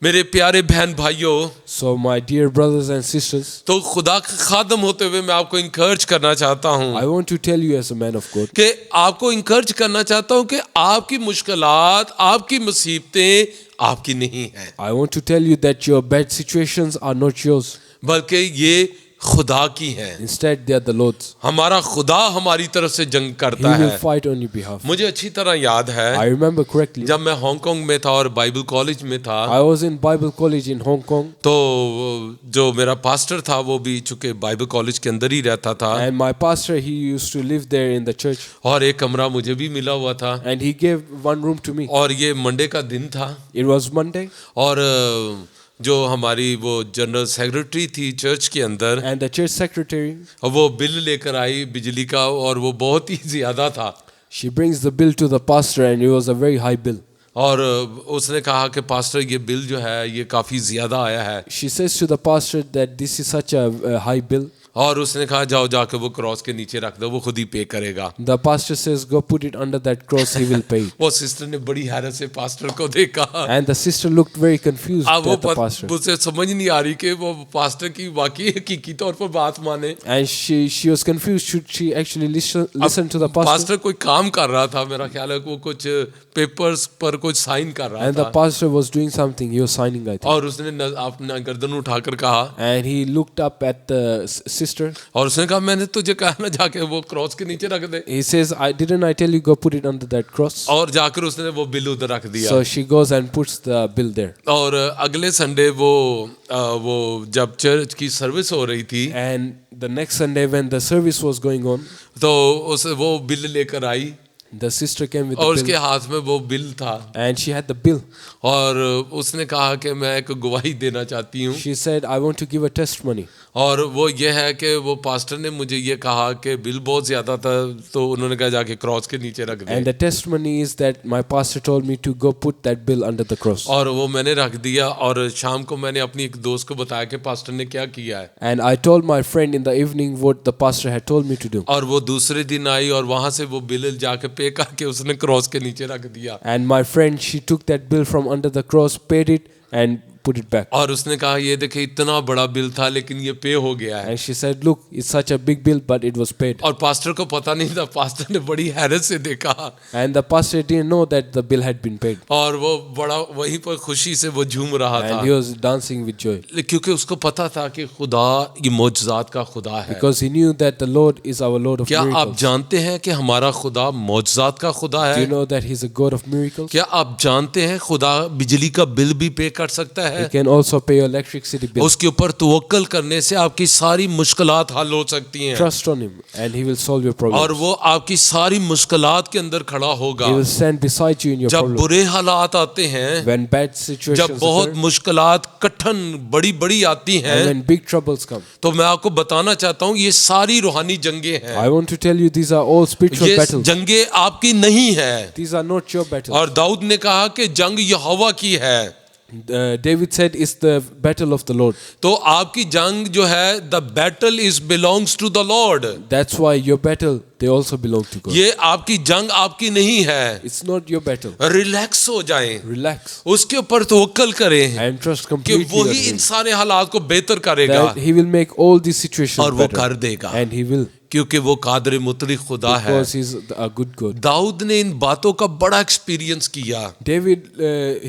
मेरे प्यारे बहन भाइयों, So my dear brothers and sisters, तो खुदा का खादम होते हुए मैं आपको इंकरेज करना चाहता हूँ I want to tell you as a man of God, कि आपको इंकरेज करना चाहता हूँ कि आपकी मुश्किलात, आपकी मुसीबतें आपकी नहीं हैं, I want to tell you that your bad situations are not yours, बल्कि ये खुदा की हैं। Instead, they are the Lord's. हमारा खुदा हमारी तरफ से जंग He करता will है। fight on your behalf. मुझे अच्छी तरह याद I है remember correctly. जब मैं हांगकांग में था और बाइबल कॉलेज में था, I was in Bible college in Hong Kong, तो जो मेरा पास्टर था वो भी चूंकि बाइबल कॉलेज के अंदर ही रहता था, and my pastor, he used to live there in the church, और एक कमरा मुझे भी मिला हुआ था, and he gave one room to me. और ये मंडे का दिन था, It was Monday, और जो हमारी वो जनरल सेक्रेटरी थी चर्च के अंदर, and the church secretary, वो बिल लेकर आई बिजली का, और वो बहुत ही ज्यादा था, she brings the bill to the pastor, and it was a very high bill. और उसने कहा कि पास्टर ये बिल जो है ये काफ़ी ज़्यादा आया है, She says to the pastor that this is such a high bill. और उसने कहा जाओ जाके वो क्रॉस के नीचे रख दो, वो खुद ही पे करेगा। The pastor says, go put it under that cross, he will pay it. वो सिस्टर ने बड़ी हैरत से पास्टर को देखा, And the sister looked very confused अब वो at the pastor. मुझसे समझ नहीं आ रही कि वो पास्टर की वाकई हकीकी तौर पर बात माने। And she was confused. Should she actually listen to the pastor? Pastor कोई काम कर रहा था, मेरा ख्याल है वो कुछ पेपर्स पर कुछ साइन कर रहा And the था, pastor was doing something. He was signing, I think. और उसने अपना गर्दन उठाकर कहा, And he looked up at the sister. और उसने कहा मैंने तुझे कहा ना जाके वो क्रॉस के नीचे रख दे, He says, didn't I tell you go put it under that cross? और जाकर उसने वो बिल उधर रख दिया। So she goes and puts the bill there. और अगले संडे वो जब चर्च की सर्विस हो रही थी, And the next Sunday when the service was going on, तो वो बिल लेकर आई, the sister came with और the उसके bill. हाथ में वो बिल था, And she had the bill. और उसने कहा कि मैं एक गवाही देना चाहती हूँ, She said, I want to give a testimony. और वो ये है कि वो पास्टर ने मुझे ये कहा कि बिल बहुत ज़्यादा था, तो उन्होंने कहा जाके क्रॉस के नीचे रख And they, the testimony is that my pastor told me to go put that bill under the cross. और वो मैंने रख दिया। और शाम को मैंने अपनी एक दोस्त को बताया कि पास्टर ने क्या किया है, And I told my friend in the evening what the pastor had told me to do. और वो दूसरे दिन आई और वहाँ से वो बिल जाके पे करके उसने क्रॉस के नीचे रख दिया, And my friend, she took that bill from under the cross, paid it, and put it back. और उसने कहा ये देखे इतना बड़ा बिल था लेकिन ये पे हो गया है, And she said, look, it's such a big bill, but it was paid. और पास्टर को पता नहीं था, पास्टर ने बड़ी हैरत से देखा, And the pastor didn't know that the bill had been paid. और वो बड़ा वहीं पर खुशी से वो झूम रहा था, And he was dancing with joy. क्योंकि उसको पता था कि खुदा ये मौजज़ात का खुदा है। Because he knew that the Lord is our Lord of क्या आप miracles. जानते हैं कि हमारा खुदा मौजज़ात का खुदा Do you है? know that he's a God of miracles? क्या आप जानते हैं खुदा बिजली का बिल भी पे कर सकता He है? can also pay your electricity bill. उसके ऊपर तवक्कल करने से आपकी सारी मुश्किलात हल हो सकती हैं, Trust on him and he will solve your और problems. वो आपकी सारी मुश्किलात के अंदर खड़ा होगा। He will stand beside you in your जब problems. बुरे हालात आते हैं, When bad जब situations बहुत occur, मुश्किलात कठिन बड़ी बड़ी आती and हैं, when big troubles come. तो मैं आपको बताना चाहता हूँ ये सारी रूहानी जंगें हैं, I want to tell you these are all spiritual ये battles. जंगें आपकी नहीं है। These are not your battles. और दाऊद ने कहा कि जंग यहोवा की है, David said it's the battle of the Lord. तो आपकी जंग जो है the battle is belongs to the lord, That's why your battle, they also belong to God. ये आपकी जंग आपकी नहीं है। It's not your battle. Relax हो जाएं, Relax उसके ऊपर तवक्कल करें and trust कि completely on वही इन him. सारे हालात को बेहतर करेगा, That he will make all these situations और वो better. कर देगा, And he will. क्योंकि वो कादर मुतलक खुदा है। Because he's a good God. Dawood ने इन बातों का बड़ा एक्सपीरियंस किया, David,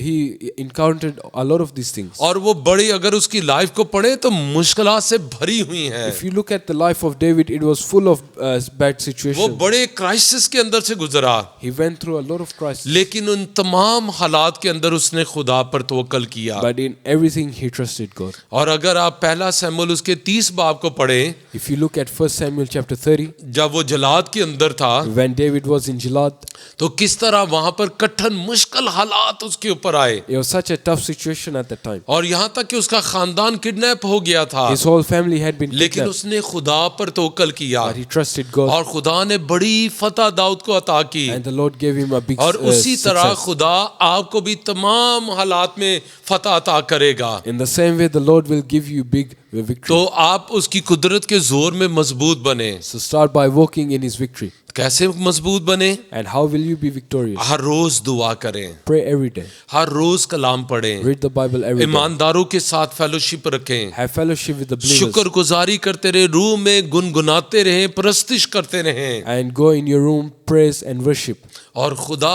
he encountered a lot of these things. और वो बड़ी, अगर उसकी लाइफ को पढ़े तो मुश्किलात से भरी हुई हैं। If you look at the life of David, it was full of bad वो situations. बड़े क्राइसिस के अंदर से गुजरा, He went through a lot of crises. लेकिन उन तमाम हालात के अंदर उसने खुदा पर तवक्कल किया। But in everything, he trusted God. और अगर आप पहला शमूएल उसके 30 बाब को पढ़ें, If you look at 1 Samuel chapter 30, जब वो जलाद के अंदर था, when David was in Gilad, तो किस तरह वहां पर कठिन मुश्किल हालात उसके ऊपर आए, it was such a tough situation at that time. और यहाँ तक कि उसका खानदान किडनैप हो गया था, His whole family had been लेकिन kidnapped. उसने खुदा पर तवक्कल किया, But he trusted God. और खुदा ने बड़ी फतह दाऊद को अता की। And the Lord gave him a big और उसी तरह success. खुदा आपको भी तमाम हालात में फतह अता करेगा, In the same way, the Lord will give you big victory. तो आप उसकी कुदरत के जोर में मजबूत बने। So start by walking in His victory. कैसे मजबूत बने? And how will you be victorious? हर रोज दुआ करें, Pray every day. हर रोज कलाम पढ़ें, Read the Bible every day. ईमानदारों के साथ फेलोशिप रखें, Have fellowship with the believers. शुक्रगुजारी करते रहे, रूह में गुनगुनाते रहें, प्रस्तिश करते रहें, And go in your room, praise and worship. और खुदा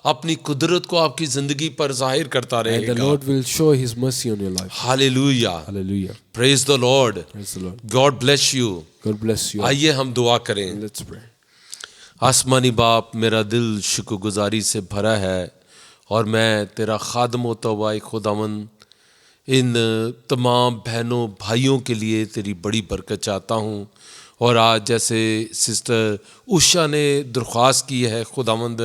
अपनी कुदरत को आपकी जिंदगी पर जाहिर करता And the रहेगा। Lord will show His mercy on your life. Hallelujah, Hallelujah. Praise the Lord, Praise the Lord. God bless you. God bless you. आइए हम दुआ करें। Let's pray. आसमानी बाप, मेरा दिल शुक्रगुजारी से भरा है और मैं तेरा खादम होता हुआ एक खुदावंद इन तमाम बहनों भाइयों के लिए तेरी बड़ी बरकत चाहता हूँ। और आज जैसे सिस्टर उषा ने दरख्वास्त की है खुदावंद,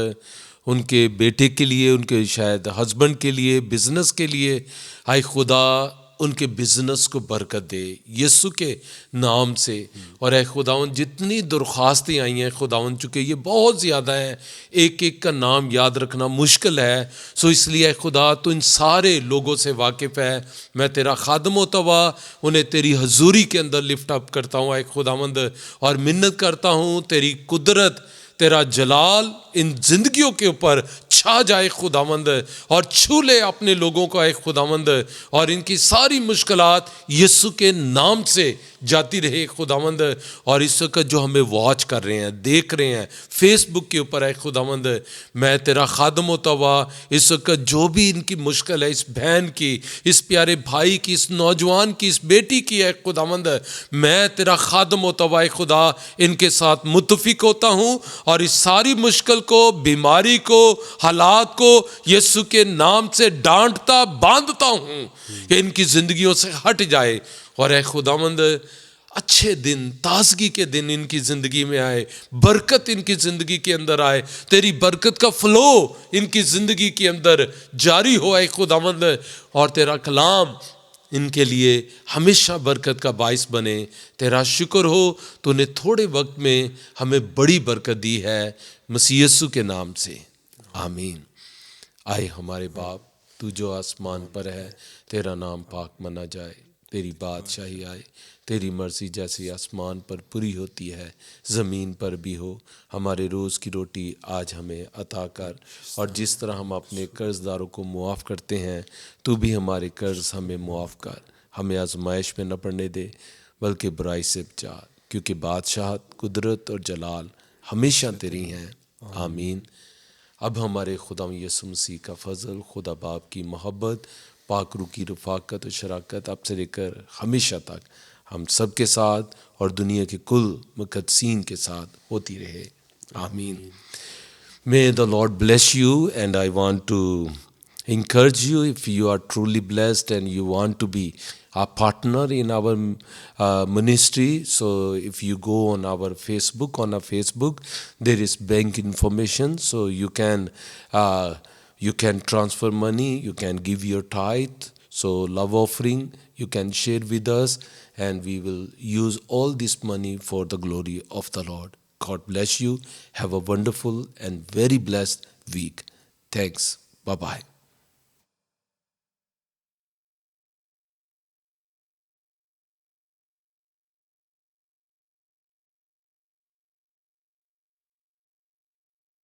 उनके बेटे के लिए, उनके शायद हस्बैंड के लिए, बिज़नेस के लिए, आए खुदा उनके बिज़नेस को बरकत दे यीशु के नाम से। और ऐ खुदावंद जितनी दरख्वास्तें आई हैं खुदावंद, चूँकि ये बहुत ज़्यादा हैं, एक एक का नाम याद रखना मुश्किल है, सो इसलिए ऐ खुदा तो इन सारे लोगों से वाकिफ़ है। मैं तेरा खादम होता हुआ उन्हें तेरी हजूरी के अंदर लिफ्ट अप करता हूँ ऐ खुदावंद, और मिन्नत करता हूँ तेरी कुदरत, तेरा जलाल इन जिंदगियों के ऊपर छा जाए खुदावंद, और छू ले अपने लोगों को एक खुदावंद, और इनकी सारी मुश्किलात यीशु के नाम से जाती रहे खुदावंद। और इस वक्त जो हमें वॉच कर रहे हैं, देख रहे हैं फेसबुक के ऊपर है खुदावंद, मैं तेरा खादम होता हुआ इस वक्त जो भी इनकी मुश्किल है, इस बहन की, इस प्यारे भाई की, इस नौजवान की, इस बेटी की है खुदावंद, मैं तेरा खादम होता हुआ खुदा इनके साथ मुत्तफिक होता हूँ, और इस सारी मुश्किल को, बीमारी को, हालात को यीशु के नाम से डांटता बांधता हूँ कि इनकी जिंदगियों से हट जाए। और ऐ खुदावंद अच्छे दिन, ताजगी के दिन इनकी ज़िंदगी में आए, बरकत इनकी ज़िंदगी के अंदर आए, तेरी बरकत का फ्लो इनकी ज़िंदगी के अंदर जारी हो ऐ खुदावंद, और तेरा कलाम इनके लिए हमेशा बरकत का बाइस बने। तेरा शुक्र हो तूने थोड़े वक्त में हमें बड़ी बरकत दी है, मसीह यीशु के नाम से, आमीन। आए हमारे बाप, तू जो आसमान पर है, तेरा नाम पाक मना जाए, तेरी बादशाही आए, तेरी मर्जी जैसी आसमान पर पूरी होती है ज़मीन पर भी हो। हमारे रोज़ की रोटी आज हमें अता कर, और जिस तरह हम अपने कर्ज़दारों को मुआफ़ करते हैं, तू भी हमारे कर्ज़ हमें मुआफ़ कर। हमें आजमाइश में न पड़ने दे, बल्कि बुराई से बचा, क्योंकि बादशाहत, कुदरत और जलाल हमेशा तेरी हैं, आमीन। अब हमारे खुदा यीशु मसीह का फ़ज़ल, खुदा बाप की मोहब्बत, पाक रूह की रफ़ाकत और शराकत अब से लेकर हमेशा तक हम सब के साथ और दुनिया के कुल मुक़द्दसीन के साथ होती रहे, आमीन। May the Lord bless you, and I want to encourage you, if you are truly blessed and you want to be a partner in our ministry, so if you go on our Facebook, there is bank information, so you can transfer money, you can give your tithe, so love offering, you can share with us, and we will use all this money for the glory of the Lord. God bless you. Have a wonderful and very blessed week. Thanks. Bye-bye.